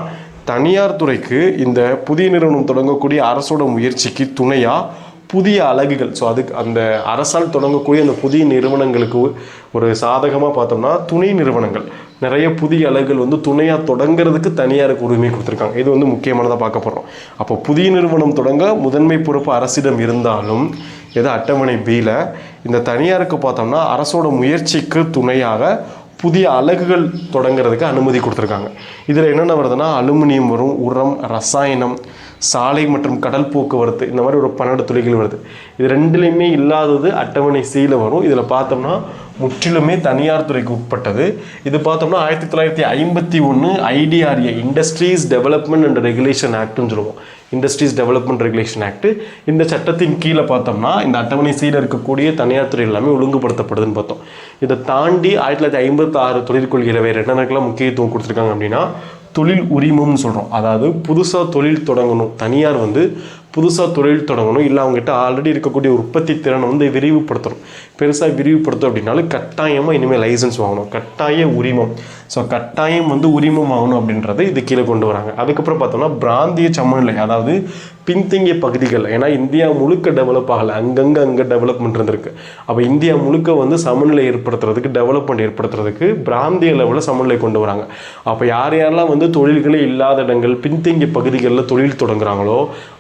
தனியார் துறைக்கு இந்த புதிய நிறுவனம் தொடங்கக்கூடிய அரசோட முயற்சிக்கு துணையாக புதிய அலகுகள், அதுக்கு அந்த அரசால் தொடங்கக்கூடிய அந்த புதிய நிறுவனங்களுக்கு ஒரு சாதகமாக பார்த்தோம்னா துணை நிறுவனங்கள், நிறைய புதிய அலகுகள் வந்து துணையாக தொடங்கிறதுக்கு தனியாருக்கு உரிமை கொடுத்துருக்காங்க. இது வந்து முக்கியமானதாக பார்க்க போகிறோம். அப்போ புதிய நிறுவனம் தொடங்க முதன்மை பொறுப்பு அரசிடம் இருந்தாலும் எது அட்டவணை பியில் இந்த தனியாருக்கு பார்த்தோம்னா அரசோட முயற்சிக்கு துணையாக புதிய அலகுகள் தொடங்கிறதுக்கு அனுமதி கொடுத்துருக்காங்க. இதில் என்னென்ன வருதுன்னா அலுமினியம் வரும், உரம், ரசாயனம், சாலை மற்றும் கடல் போக்குவரத்து, இந்த மாதிரி ஒரு 12 தொழில்கள் வருது. இது ரெண்டுலேயுமே இல்லாதது அட்டவணை சியில் வரும். இதில் பார்த்தோம்னா முற்றிலுமே தனியார் துறைக்கு உட்பட்டது. இது பார்த்தோம்னா 1951 IDRA, industries development and regulation ஆக்ட்னு சொல்லுவோம். Industries development regulation act. இந்த சட்டத்தின் கீழே பார்த்தோம்னா இந்த அட்டவணை சியில் இருக்கக்கூடிய தனியார் துறை எல்லாமே ஒழுங்குபடுத்தப்படுதுன்னு பார்த்தோம். இதை தாண்டி 1956 தொழிற்கொள்கையில் வேறு என்னென்னக்கெல்லாம் முக்கியத்துவம் கொடுத்துருக்காங்க அப்படின்னா தொழில் உரிமம்னு சொல்கிறோம். அதாவது புதுசாக தொழில் தொடங்கணும், தனியார் வந்து புதுசாக தொழில் தொடங்கணும், இல்லை அவங்ககிட்ட ஆல்ரெடி இருக்கக்கூடிய உற்பத்தி திறனை வந்து விரிவுபடுத்தணும். பெருசாக விரிவுபடுத்தும் அப்படின்னாலும் கட்டாயமாக இனிமேல் லைசன்ஸ் வாங்கணும், கட்டாய உரிமம். கட்டாயம் வந்து உரிமம் வாங்கணும் அப்படின்றது இது கீழே கொண்டு வராங்க. அதுக்கப்புறம் பார்த்தோம்னா பிராந்திய சமநிலை, அதாவது பின்தங்கிய பகுதிகள், ஏன்னா இந்தியா முழுக்க டெவலப் ஆகலை, அங்கே டெவலப்மெண்ட் இருந்திருக்கு. அப்போ இந்தியா முழுக்க வந்து சமநிலை ஏற்படுத்துறதுக்கு, டெவலப்மெண்ட் ஏற்படுத்துறதுக்கு பிராந்திய லெவலில் சமநிலை கொண்டு வராங்க. அப்போ யாரெல்லாம் வந்து தொழில்களே இல்லாத இடங்கள், பின்தங்கிய பகுதிகளில் தொழில் தொடங்குறாங்களோ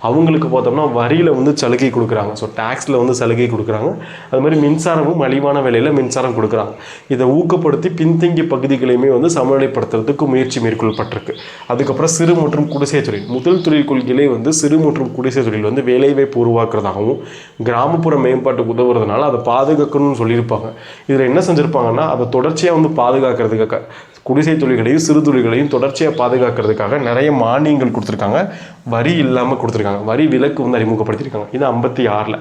அவங்களுக்கு பார்த்தோம்னா வரியில் வந்து சலுகை கொடுக்குறாங்க. டேக்ஸில் வந்து சலுகை கொடுக்குறாங்க. அது மாதிரி மின்சாரமும் மலிவான விலையில் மின்சாரம் கொடுக்குறாங்க. இதை ஊக்கப்படுத்தி பின்தங்கிய பகுதிகளையுமே வந்து சமநிலைப்படுத்துறதுக்கு முயற்சி மேற்கொள்ளப்பட்டிருக்கு. அதுக்கப்புறம் சிறு மற்றும் குடிசை தொழில், முதல் தொழில் கொள்கையிலே வந்து சிறு மற்றும் குடிசை தொழில் வந்து வேலைவாய்ப்பு உருவாக்குறதாகவும் கிராமப்புற மேம்பாட்டுக்கு உதவுறதுனால அதை பாதுகாக்கணும்னு சொல்லியிருப்பாங்க. இதில் என்ன செஞ்சுருப்பாங்கன்னா அதை தொடர்ச்சியாக வந்து பாதுகாக்கிறதுக்காக குடிசை தொழில்களையும் சிறு தொழில்களையும் தொடர்ச்சியாக பாதுகாக்கிறதுக்காக நிறைய மானியங்கள் கொடுத்துருக்காங்க, வரி இல்லாமல் கொடுத்துருக்காங்க, வரி விலக்கு வந்து அறிமுகப்படுத்தியிருக்காங்க. இது 56.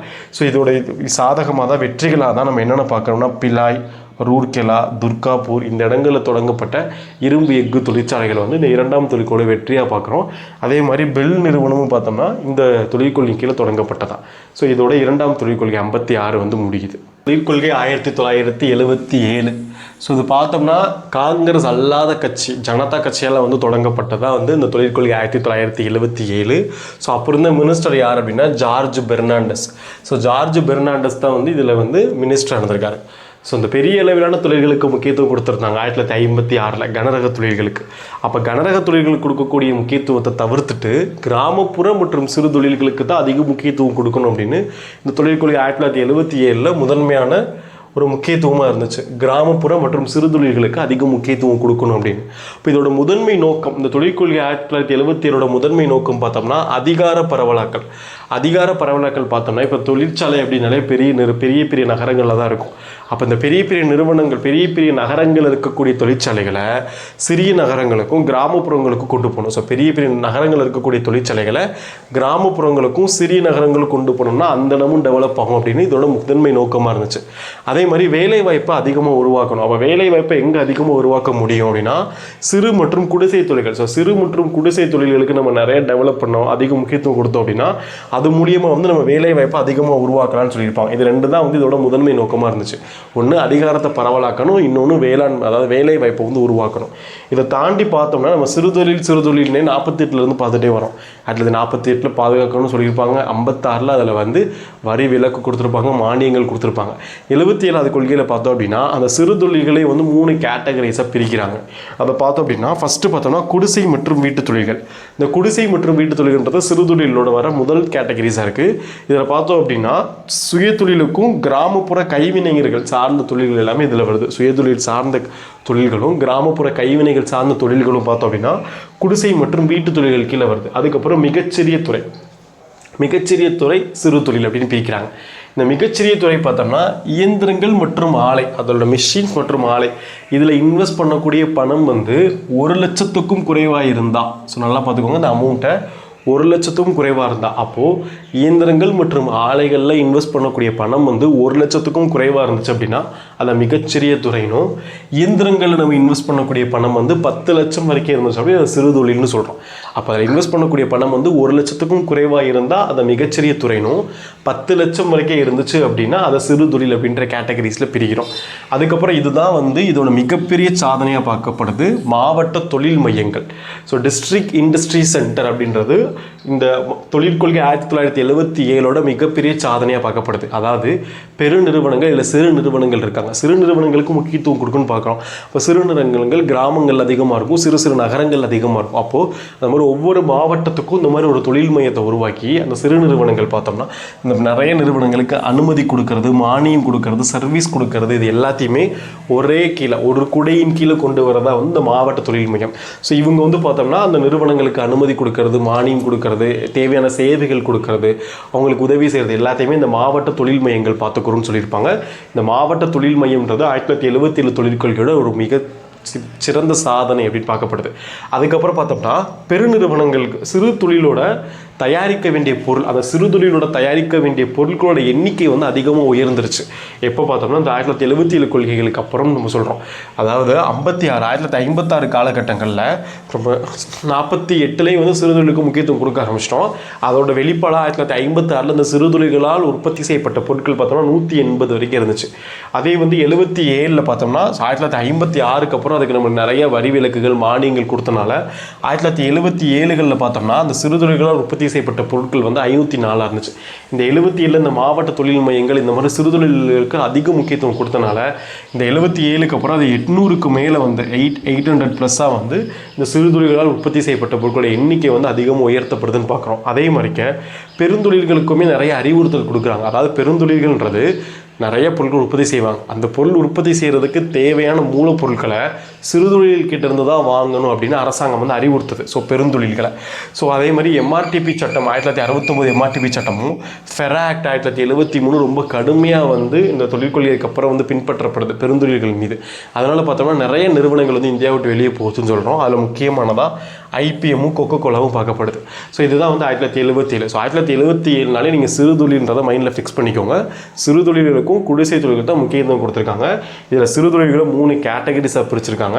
இதோட சாதகமாக தான் வெற்றிகளாக தான் நம்ம என்னென்ன பார்க்குறோம்னா பிலாய், ரூர்கெலா, துர்காப்பூர் இந்த இடங்களில் தொடங்கப்பட்ட இரும்பு எஃகு தொழிற்சாலைகள் வந்து இந்த இரண்டாம் தொழிற்கொள்கை வெற்றியாக பார்க்குறோம். அதே மாதிரி பெல் நிறுவனமும் பார்த்தோம்னா இந்த தொழிற்கொள்கை கீழே தொடங்கப்பட்டதான். இதோட இரண்டாம் தொழிற்கொள்கை 56 வந்து முடியுது. தொழிற்கொள்கை 1977. இது பார்த்தோம்னா காங்கிரஸ் அல்லாத கட்சி ஜனதா கட்சியால் வந்து தொடங்கப்பட்டதாக வந்து இந்த தொழிற்கொள்கை 1977. அப்போ இருந்த மினிஸ்டர் யார் அப்படின்னா ஜார்ஜ் பெர்னாண்டஸ். ஜார்ஜ் பெர்னாண்டஸ் தான் வந்து இதில் வந்து மினிஸ்டர் இருந்திருக்காரு. ஸோ இந்த பெரிய அளவிலான தொழில்களுக்கு முக்கியத்துவம் கொடுத்துருந்தாங்க 1956 கனரக தொழில்களுக்கு. அப்போ கனரக தொழில்களுக்கு கொடுக்கக்கூடிய முக்கியத்துவத்தை தவிர்த்துட்டு கிராமப்புற மற்றும் சிறு தொழில்களுக்கு தான் அதிக முக்கியத்துவம் கொடுக்கணும் அப்படின்னு இந்த தொழில் கொள்கை 1977 முதன்மையான ஒரு முக்கியத்துவமாக இருந்துச்சு. கிராமப்புற மற்றும் சிறு தொழில்களுக்கு அதிக முக்கியத்துவம் கொடுக்கணும் அப்படின்னு. இப்போ இதோட முதன்மை நோக்கம், இந்த தொழிற்கொள்கை 1977 முதன்மை நோக்கம் பார்த்தோம்னா அதிகார பரவலாக்கல். அதிகார பரவலாக்கல் பார்த்தோம்னா இப்போ தொழிற்சாலை அப்படின்னாலே பெரிய பெரிய நகரங்களில் தான் இருக்கும். அப்போ இந்த பெரிய பெரிய நிறுவனங்கள், பெரிய பெரிய நகரங்கள் இருக்கக்கூடிய தொழிற்சாலைகளை சிறிய நகரங்களுக்கும் கிராமப்புறங்களுக்கும் கொண்டு போகணும். ஸோ பெரிய பெரிய நகரங்கள் இருக்கக்கூடிய தொழிற்சாலைகளை கிராமப்புறங்களுக்கும் சிறிய நகரங்களுக்கும் கொண்டு போனோம்னா அந்த இடமும் டெவலப் ஆகும் அப்படின்னு இதோட முதன்மை நோக்கமாக இருந்துச்சு. அதே மாதிரி வேலை வாய்ப்பை அதிகமாக உருவாக்கணும். அப்போ வேலை வாய்ப்பை எங்கே அதிகமாக உருவாக்க முடியும் அப்படின்னா சிறு மற்றும் குடிசை தொழில்கள். ஸோ சிறு மற்றும் குடிசை தொழில்களுக்கு நம்ம நிறைய டெவலப் பண்ணோம், அதிக முக்கியத்துவம் கொடுத்தோம் அப்படின்னா அது மூலியமாக வந்து நம்ம வேலை வாய்ப்பை அதிகமாக உருவாக்கலாம்னு சொல்லியிருப்பாங்க. இது ரெண்டு தான் வந்து இதோட முதன்மை நோக்கமாக இருந்துச்சு. ஒன்று அதிகாரத்தை பரவலாக்கணும், இன்னொன்று அதாவது வேலை வாய்ப்பை வந்து உருவாக்கணும். இதை தாண்டி பார்த்தோம்னா நம்ம சிறு தொழில்னே 48 பார்த்துட்டே வரோம். 1948 பாதுகாக்கணும்னு சொல்லியிருப்பாங்க. 56 அதில் வந்து வரி விலக்கு கொடுத்துருப்பாங்க, மானியங்கள் கொடுத்துருப்பாங்க. 77 கொள்கையில் பார்த்தோம் அப்படின்னா அந்த சிறு தொழில்களை வந்து 3 கேட்டகரிஸாக பிரிக்கிறாங்க. அதை பார்த்தோம் அப்படின்னா ஃபஸ்ட்டு பார்த்தோம்னா குடிசை மற்றும் வீட்டு தொழில்கள். இந்த குடிசை மற்றும் வீட்டு தொழில்ன்றது சிறு தொழிலோட வர முதல் கேட்டகரிஸாக இருக்குது. இதில் பார்த்தோம் அப்படின்னா சுய தொழிலுக்கும் கிராமப்புற கைவினைஞர்கள் சார்ந்த தொழில்கள் எல்லாமே இதில் வருது. சுயதொழில் சார்ந்த தொழில்களும் கிராமப்புற கைவினைகள் சார்ந்த தொழில்களும் பார்த்தோம் அப்படின்னா குடிசை மற்றும் வீட்டு தொழில்கள் கீழே வருது. அதுக்கப்புறம் மிகச்சிறிய துறை சிறு தொழில் அப்படின்னு பிரிக்கிறாங்க. இந்த மிகச்சிறிய துறை பார்த்தோம்னா இயந்திரங்கள் மற்றும் ஆலை, அதோட மிஷின்ஸ் மற்றும் ஆலை, இதில் இன்வெஸ்ட் பண்ணக்கூடிய பணம் வந்து 1 லட்சத்துக்கும் குறைவாக இருந்தால், ஸோ நல்லா பார்த்துக்கோங்க, இந்த அமௌண்ட்டை 1 லட்சத்துக்கும் குறைவாக இருந்தால், அப்போது இயந்திரங்கள் மற்றும் ஆலைகளில் இன்வெஸ்ட் பண்ணக்கூடிய பணம் வந்து 1 லட்சத்துக்கும் குறைவாக இருந்துச்சு அப்படின்னா அதை மிகச்சிறிய துறைனும், இயந்திரங்களில் நம்ம இன்வெஸ்ட் பண்ணக்கூடிய பணம் வந்து 10 லட்சம் வரைக்கும் இருந்துச்சு அப்படி அதை சிறு தொழில்னு சொல்கிறோம். அப்போ அதில் இன்வெஸ்ட் பண்ணக்கூடிய பணம் வந்து 1 லட்சத்துக்கும் குறைவாக இருந்தால் அதை மிகச்சிறிய துறைனும், 10 லட்சம் வரைக்கும் இருந்துச்சு அப்படின்னா அதை சிறு தொழில் அப்படின்ற கேட்டகரிஸில் பிரிக்கிறோம். அதுக்கப்புறம் இதுதான் வந்து இதோட மிகப்பெரிய சாதனையாக பார்க்கப்படுது மாவட்ட தொழில் மையங்கள். ஸோ டிஸ்ட்ரிக்ட் இண்டஸ்ட்ரி சென்டர் அப்படின்றது இந்த தொழிற்கொள்கை 1977 மிகப்பெரிய சாதனையாக பார்க்கப்படுது. அதாவது பெருநிறுவனங்கள் இல்லை சிறு நிறுவனங்கள் இருக்காங்க, சிறு நிறுவனங்களுக்கு முக்கியத்துவம் கொடுக்குன்னு பார்க்குறோம். இப்போ சிறு நிறுவனங்கள் கிராமங்கள் அதிகமாக இருக்கும், சிறு சிறு நகரங்கள் அதிகமாக இருக்கும். அப்போது அந்த மாதிரி ஒவ்வொரு மாவட்டத்துக்கும் இந்த மாதிரி ஒரு தொழில் மையத்தை உருவாக்கி அந்த சிறு நிறுவனங்கள் பார்த்தோம்னா இந்த நிறைய நிறுவனங்களுக்கு அனுமதி கொடுக்கறது, மானியம் கொடுக்கறது, சர்வீஸ் கொடுக்கறது, இது எல்லாத்தையுமே ஒரே கீழே ஒரு குடையின் கீழே கொண்டு வரதா வந்து இந்த மாவட்ட தொழில் மையம். ஸோ இவங்க வந்து பார்த்தோம்னா அந்த நிறுவனங்களுக்கு அனுமதி கொடுக்கறது, மானியம் கொடுக்கறது, தேவையான சேவைகள் கொடுக்கறது, அவங்களுக்கு உதவி செய்கிறது எல்லாத்தையுமே இந்த மாவட்ட தொழில் மையங்கள் பார்த்துக்கிறோன்னு சொல்லியிருப்பாங்க. இந்த மாவட்ட தொழில் மையம்ன்றது 1977 தொழிற்கொள்கையோட ஒரு மிக சிறந்த சாதனை அப்படின்னு பார்க்கப்படுது. அதுக்கப்புறம் பார்த்தோம்னா பெருநிறுவனங்களுக்கு சிறு தொழிலோட தயாரிக்க வேண்டிய பொருள், அந்த சிறு தொழிலோட தயாரிக்க வேண்டிய பொருட்களோட எண்ணிக்கை வந்து அதிகமாக உயர்ந்துருச்சு. எப்போ பார்த்தோம்னா இந்த 1977 கொள்கைகளுக்கு அப்புறம் நம்ம சொல்கிறோம். அதாவது 1956 காலகட்டங்களில் ரொம்ப 48 வந்து சிறு தொழிலுக்கு முக்கியத்துவம் கொடுக்க ஆரம்பிச்சிட்டோம். அதோட வெளிப்பாடாக 1956 இந்த சிறு தொழில்களால் உற்பத்தி செய்யப்பட்ட பொருட்கள் பார்த்தோம்னா 180 வரைக்கும் இருந்துச்சு. அதே வந்து 77 பார்த்தோம்னா 1956 அப்புறம் அதுக்கு நம்ம நிறைய வரி விலக்குகள், மானியங்கள் கொடுத்தனால 1977 பார்த்தோம்னா அந்த சிறு தொழில்களால் உற்பத்தி செய்யப்பட்ட பொருட்கள் வந்து 504 இருந்துச்சு. இந்த 77 இந்த மாவட்ட தொழில் மையங்கள் இந்த மாதிரி சிறு தொழில்களுக்கு அதிக முக்கியத்துவம் கொடுத்தனால இந்த 77க்கு அப்புறம் அது 800க்கு மேலே வந்து 800+ வந்து இந்த சிறு தொழில்களால் உற்பத்தி செய்யப்பட்ட பொருட்களோட எண்ணிக்கை வந்து அதிகமாக உயர்த்தப்படுதுன்னு பார்க்குறோம். அதே மாதிரிக்க பெருந்தொழில்களுக்குமே நிறைய அறிவுறுத்தல் கொடுக்குறாங்க. அதாவது பெருந்தொழில்கள்ன்றது நிறைய பொருட்கள் உற்பத்தி செய்வாங்க. அந்த பொருள் உற்பத்தி செய்கிறதுக்கு தேவையான மூலப்பொருட்களை சிறு தொழில் கிட்ட இருந்து தான் வாங்கணும் அப்படின்னு அரசாங்கம் வந்து அறிவுறுத்துது. ஸோ பெருந்தொழில்களை. ஸோ அதே மாதிரி எம்ஆர்டிபி சட்டம் 1969 எம்ஆர்டிபி சட்டமும் ஃபெரா ஆக்ட் 1973 ரொம்ப கடுமையாக வந்து இந்த தொழிற்கொள்கைக்கு அப்புறம் வந்து பின்பற்றப்படுது பெருந்தொழில்கள் மீது. அதனால் பார்த்தோம்னா நிறைய நிறுவனங்கள் வந்து இந்தியா விட்டு வெளியே போகுதுன்னு சொல்கிறோம். அதில் முக்கியமானதாக ஐபிஎம்மும் கொக்கோகோலாவும் பார்க்கப்படுது. ஸோ இதுதான் வந்து 1977. ஸோ 1977 நீங்கள் சிறு தொழில்ன்றதை மைண்டில் ஃபிக்ஸ் பண்ணிக்கோங்க. சிறு தொழில்களுக்கும் குடிசை தொழில்களுக்கு தான் முக்கியத்துவம் கொடுத்துருக்காங்க. இதில் சிறு தொழில்களை 3 கேட்டகரிஸாக பிரிச்சிருக்காங்க.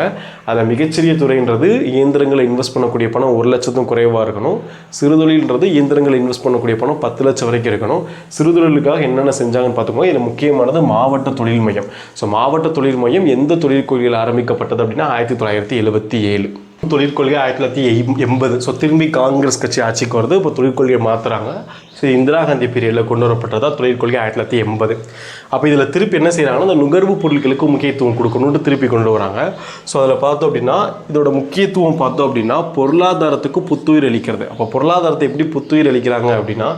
அதில் மிகச்சிறிய துறைன்றது இயந்திரங்களை இன்வெஸ்ட் பண்ணக்கூடிய பணம் 1 லட்சத்துக்கும் குறைவாக இருக்கணும். சிறு தொழில்ன்றது இயந்திரங்களை இன்வெஸ்ட் பண்ணக்கூடிய பணம் 10 லட்சம் வரைக்கும் இருக்கணும். சிறு தொழிலுக்காக என்னென்ன செஞ்சாங்கன்னு பார்த்துக்கோங்க. இதில் முக்கியமானது மாவட்ட தொழில் மையம். ஸோ மாவட்ட தொழில் மையம் எந்த தொழிற்கொள்கையில் ஆரம்பிக்கப்பட்டது அப்படின்னா 1977. தொழிற்கொள்கை 1980. ஸோ திரும்பி காங்கிரஸ் கட்சி ஆட்சிக்கு வருது. இப்போ தொழிற்கொள்கையை மாற்றுறாங்க. ஸோ இந்திரா காந்தி பீரியடில் கொண்டு வரப்பட்டதா தொழிற்கொள்கை 1980. அப்போ இதில் திருப்பி என்ன செய்கிறாங்கன்னா, இந்த நுகர்வு பொருட்களுக்கு முக்கியத்துவம் கொடுக்கணுன்ட்டு திருப்பி கொண்டு வராங்க. ஸோ அதில் பார்த்தோம் அப்படின்னா, இதோட முக்கியத்துவம் பார்த்தோம் அப்படின்னா பொருளாதாரத்துக்கு புத்துயிர் அளிக்கிறது. அப்போ பொருளாதாரத்தை எப்படி புத்துயிர் அளிக்கிறாங்க அப்படின்னா,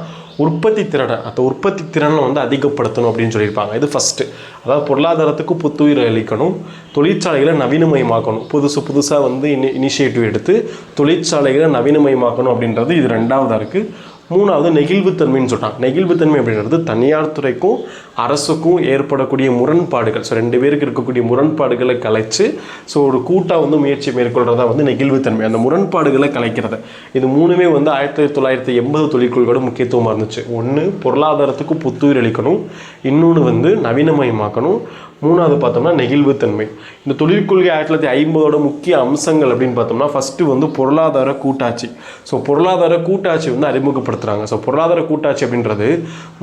உற்பத்தி திறனை, அந்த உற்பத்தி திறனை வந்து அதிகப்படுத்தணும் அப்படின்னு சொல்லியிருப்பாங்க. இது ஃபஸ்ட்டு. அதாவது பொருளாதாரத்துக்கு புத்துயிர் அளிக்கணும், தொழிற்சாலைகளை நவீனமயமாக்கணும், புதுசாக வந்து இனிஷியேட்டிவ் எடுத்து தொழிற்சாலைகளை நவீனமயமாக்கணும் அப்படின்றது இது ரெண்டாவதாக இருக்குது. மூணாவது நெகிழ்வுத்தன்மைன்னு சொல்கிறாங்க. நெகிழ்வுத்தன்மை அப்படின்றது தனியார் துறைக்கும் அரசுக்கும் ஏற்படக்கூடிய முரண்பாடுகள், ஸோ ரெண்டு பேருக்கு இருக்கக்கூடிய முரண்பாடுகளை கலைச்சு ஸோ ஒரு கூட்டாக வந்து முயற்சி மேற்கொள்கிறதா வந்து நெகிழ்வுத்தன்மை, அந்த முரண்பாடுகளை கலைக்கிறது. இது மூணுமே வந்து 1980 தொழிற்கொள்கையோட முக்கியத்துவமாக இருந்துச்சு. ஒன்று பொருளாதாரத்துக்கு புத்துயிர் அளிக்கணும், இன்னொன்று வந்து நவீனமயமாக்கணும், மூணாவது பார்த்தோம்னா நெகிழ்வுத்தன்மை. இந்த தொழிற்கொள்கை 1950 முக்கிய அம்சங்கள் அப்படின்னு பார்த்தோம்னா, ஃபஸ்ட்டு வந்து பொருளாதார கூட்டாட்சி. ஸோ பொருளாதார கூட்டாட்சி வந்து அறிமுகப்படுத்துகிறாங்க. ஸோ பொருளாதார கூட்டாட்சி அப்படின்றது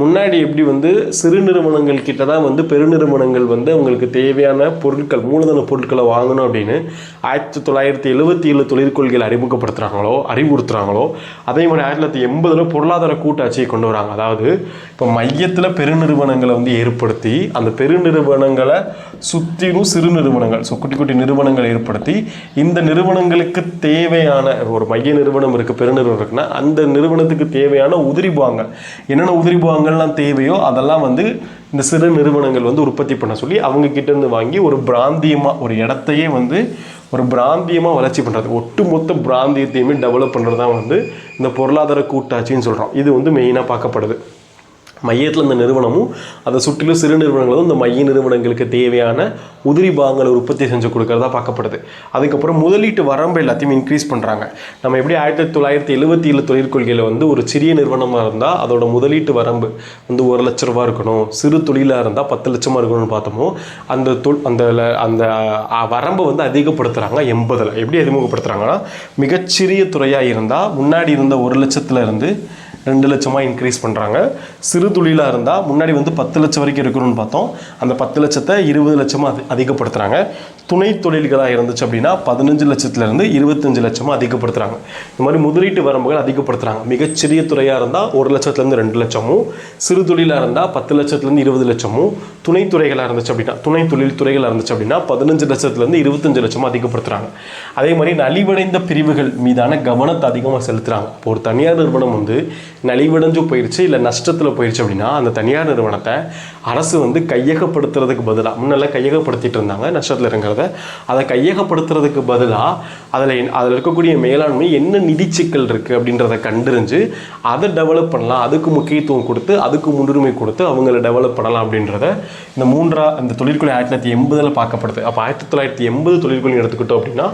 முன்னாடி எப்படி வந்து சிறு நிறுவனங்கள் கிட்ட தான் வந்து பெருநிறுவனங்கள் வந்து அவங்களுக்கு தேவையான பொருட்கள், மூலதன பொருட்களை வாங்கணும் அப்படின்னு 1977 தொழிற்கொள்கையில் அறிவுறுத்துறாங்களோ அதே மாதிரி 1980 பொருளாதார கூட்டாட்சியை கொண்டு வராங்க. அதாவது இப்போ மையத்தில் பெருநிறுவனங்களை வந்து ஏற்படுத்தி அந்த பெருநிறுவனங்களை சுற்றிலும் சிறு நிறுவனங்கள், ஸோ குட்டி குட்டி நிறுவனங்கள் ஏற்படுத்தி இந்த நிறுவனங்களுக்கு தேவையான ஒரு மைய நிறுவனம் இருக்குது, பெருநிறுவனம் இருக்குன்னா அந்த நிறுவனத்துக்கு தேவையான உதிரிபாகங்கள், என்னென்ன உதிரிபாகங்கள்லாம் தேவையோ அதெல்லாம் வந்து இந்த சிறு நிறுவனங்கள் வந்து உற்பத்தி பண்ண சொல்லி அவங்க கிட்டேருந்து வாங்கி ஒரு பிராந்தியமாக ஒரு இடத்தையே வந்து ஒரு பிராந்தியமாக வளர்ச்சி பண்ணுறது, ஒட்டுமொத்த பிராந்தியத்தையுமே டெவலப் பண்ணுறது தான் வந்து இந்த பொருளாதார கூட்டாட்சின்னு சொல்கிறோம். இது வந்து மெயினாக பார்க்கப்படுது. மையத்தில் இந்த நிறுவனமும் அதை சுற்றிலும் சிறு நிறுவனங்களும் இந்த மைய நிறுவனங்களுக்கு தேவையான உதிரி பாகங்களை உற்பத்தி செஞ்சு கொடுக்கறதா பார்க்கப்படுது. அதுக்கப்புறம் முதலீட்டு வரம்பு எல்லாத்தையும் இன்க்ரீஸ் பண்ணுறாங்க. நம்ம எப்படி 1977 தொழிற்கொள்கையில் வந்து ஒரு சிறிய நிறுவனமாக இருந்தால் அதோட முதலீட்டு வரம்பு வந்து 1 லட்ச ரூபா இருக்கணும், சிறு தொழிலாக இருந்தால் 10 லட்சமாக இருக்கணும்னு பார்த்தோமோ அந்த வரம்பை வந்து அதிகப்படுத்துகிறாங்க 80. எப்படி அறிமுகப்படுத்துகிறாங்கன்னா, மிகச்சிறிய துறையாக இருந்தால் முன்னாடி இருந்த 1 லட்சத்துல இருந்து 2 லட்சமாக இன்க்ரீஸ் பண்ணுறாங்க. சிறு தொழிலாக இருந்தால் முன்னாடி வந்து 10 லட்சம் வரைக்கும் இருக்கணும்னு பார்த்தோம், அந்த 10 லட்சத்தை 20 லட்சமாக அதிகப்படுத்துகிறாங்க. துணை தொழில்களாக இருந்துச்சு அப்படின்னா 15 லட்சத்துலேருந்து 25 லட்சமாக அதிகப்படுத்துகிறாங்க. இந்த மாதிரி முதலீட்டு வரம்புகள் அதிகப்படுத்துகிறாங்க. மிகச்சிறிய துறையாக இருந்தால் 1 லட்சத்துலேருந்து 2 லட்சமும், சிறு தொழிலாக இருந்தால் 10 லட்சத்துலேருந்து 20 லட்சமும், துணை துறைகளாக இருந்துச்சு அப்படின்னா துணை தொழில் துறைகளாக இருந்துச்சு அப்படின்னா 15 லட்சத்துலேருந்து 25 லட்சமாக அதிகப்படுத்துகிறாங்க. அதே மாதிரி நலிவடைந்த பிரிவுகள் மீதான கவனத்தை அதிகமாக செலுத்துகிறாங்க. இப்போ ஒரு தனியார் நிறுவனம் வந்து நலிவடைஞ்சு போயிடுச்சு இல்லை நஷ்டத்தில் போயிடுச்சு அப்படின்னா அந்த தனியார் நிறுவனத்தை அரசு வந்து கையகப்படுத்துறதுக்கு பதிலாக, முன்னெல்லாம் கையகப்படுத்திட்டு இருந்தாங்க நஷ்டத்தில் இருக்கிறத, அதை கையகப்படுத்துறதுக்கு பதிலாக அதில் இருக்கக்கூடிய மேலாண்மை என்ன நிதி சிக்கல் இருக்குது அப்படின்றத கண்டறிஞ்சு அதை டெவலப் பண்ணலாம், அதுக்கு முக்கியத்துவம் கொடுத்து அதுக்கு முன்னுரிமை கொடுத்து அவங்கள டெவலப் பண்ணலாம் அப்படின்றத இந்த தொழிற்கொள்கை 1980 பார்க்கப்படுது. அப்போ 1980 தொழிற்கொள்கை எடுத்துக்கிட்டோம் அப்படின்னா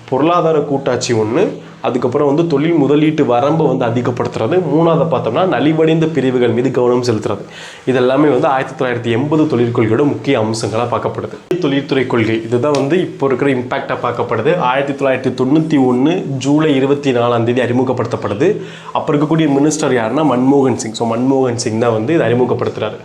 பொருளாதார கூட்டாட்சி ஒன்று, அதுக்கப்புறம் வந்து தொழில் முதலீட்டு வரம்பை வந்து அதிகப்படுத்துறது, மூணாவது பார்த்தோம்னா நலிவடைந்த பிரிவுகள் மீது கவனம் செலுத்துறது. இதெல்லாமே வந்து 1980 தொழிற்கொள்கையோட முக்கிய அம்சங்களாக பார்க்கப்படுது. தொழில்துறை கொள்கை இதுதான் வந்து இப்போ இருக்கிற இம்பாக்டாக பார்க்கப்படுது. 1991 ஜூலை 24 அறிமுகப்படுத்தப்படுது. அப்போ இருக்கக்கூடிய மினிஸ்டர் யாருன்னா மன்மோகன் சிங். ஸோ மன்மோகன் சிங் தான் வந்து இதை அறிமுகப்படுத்துகிறாரு.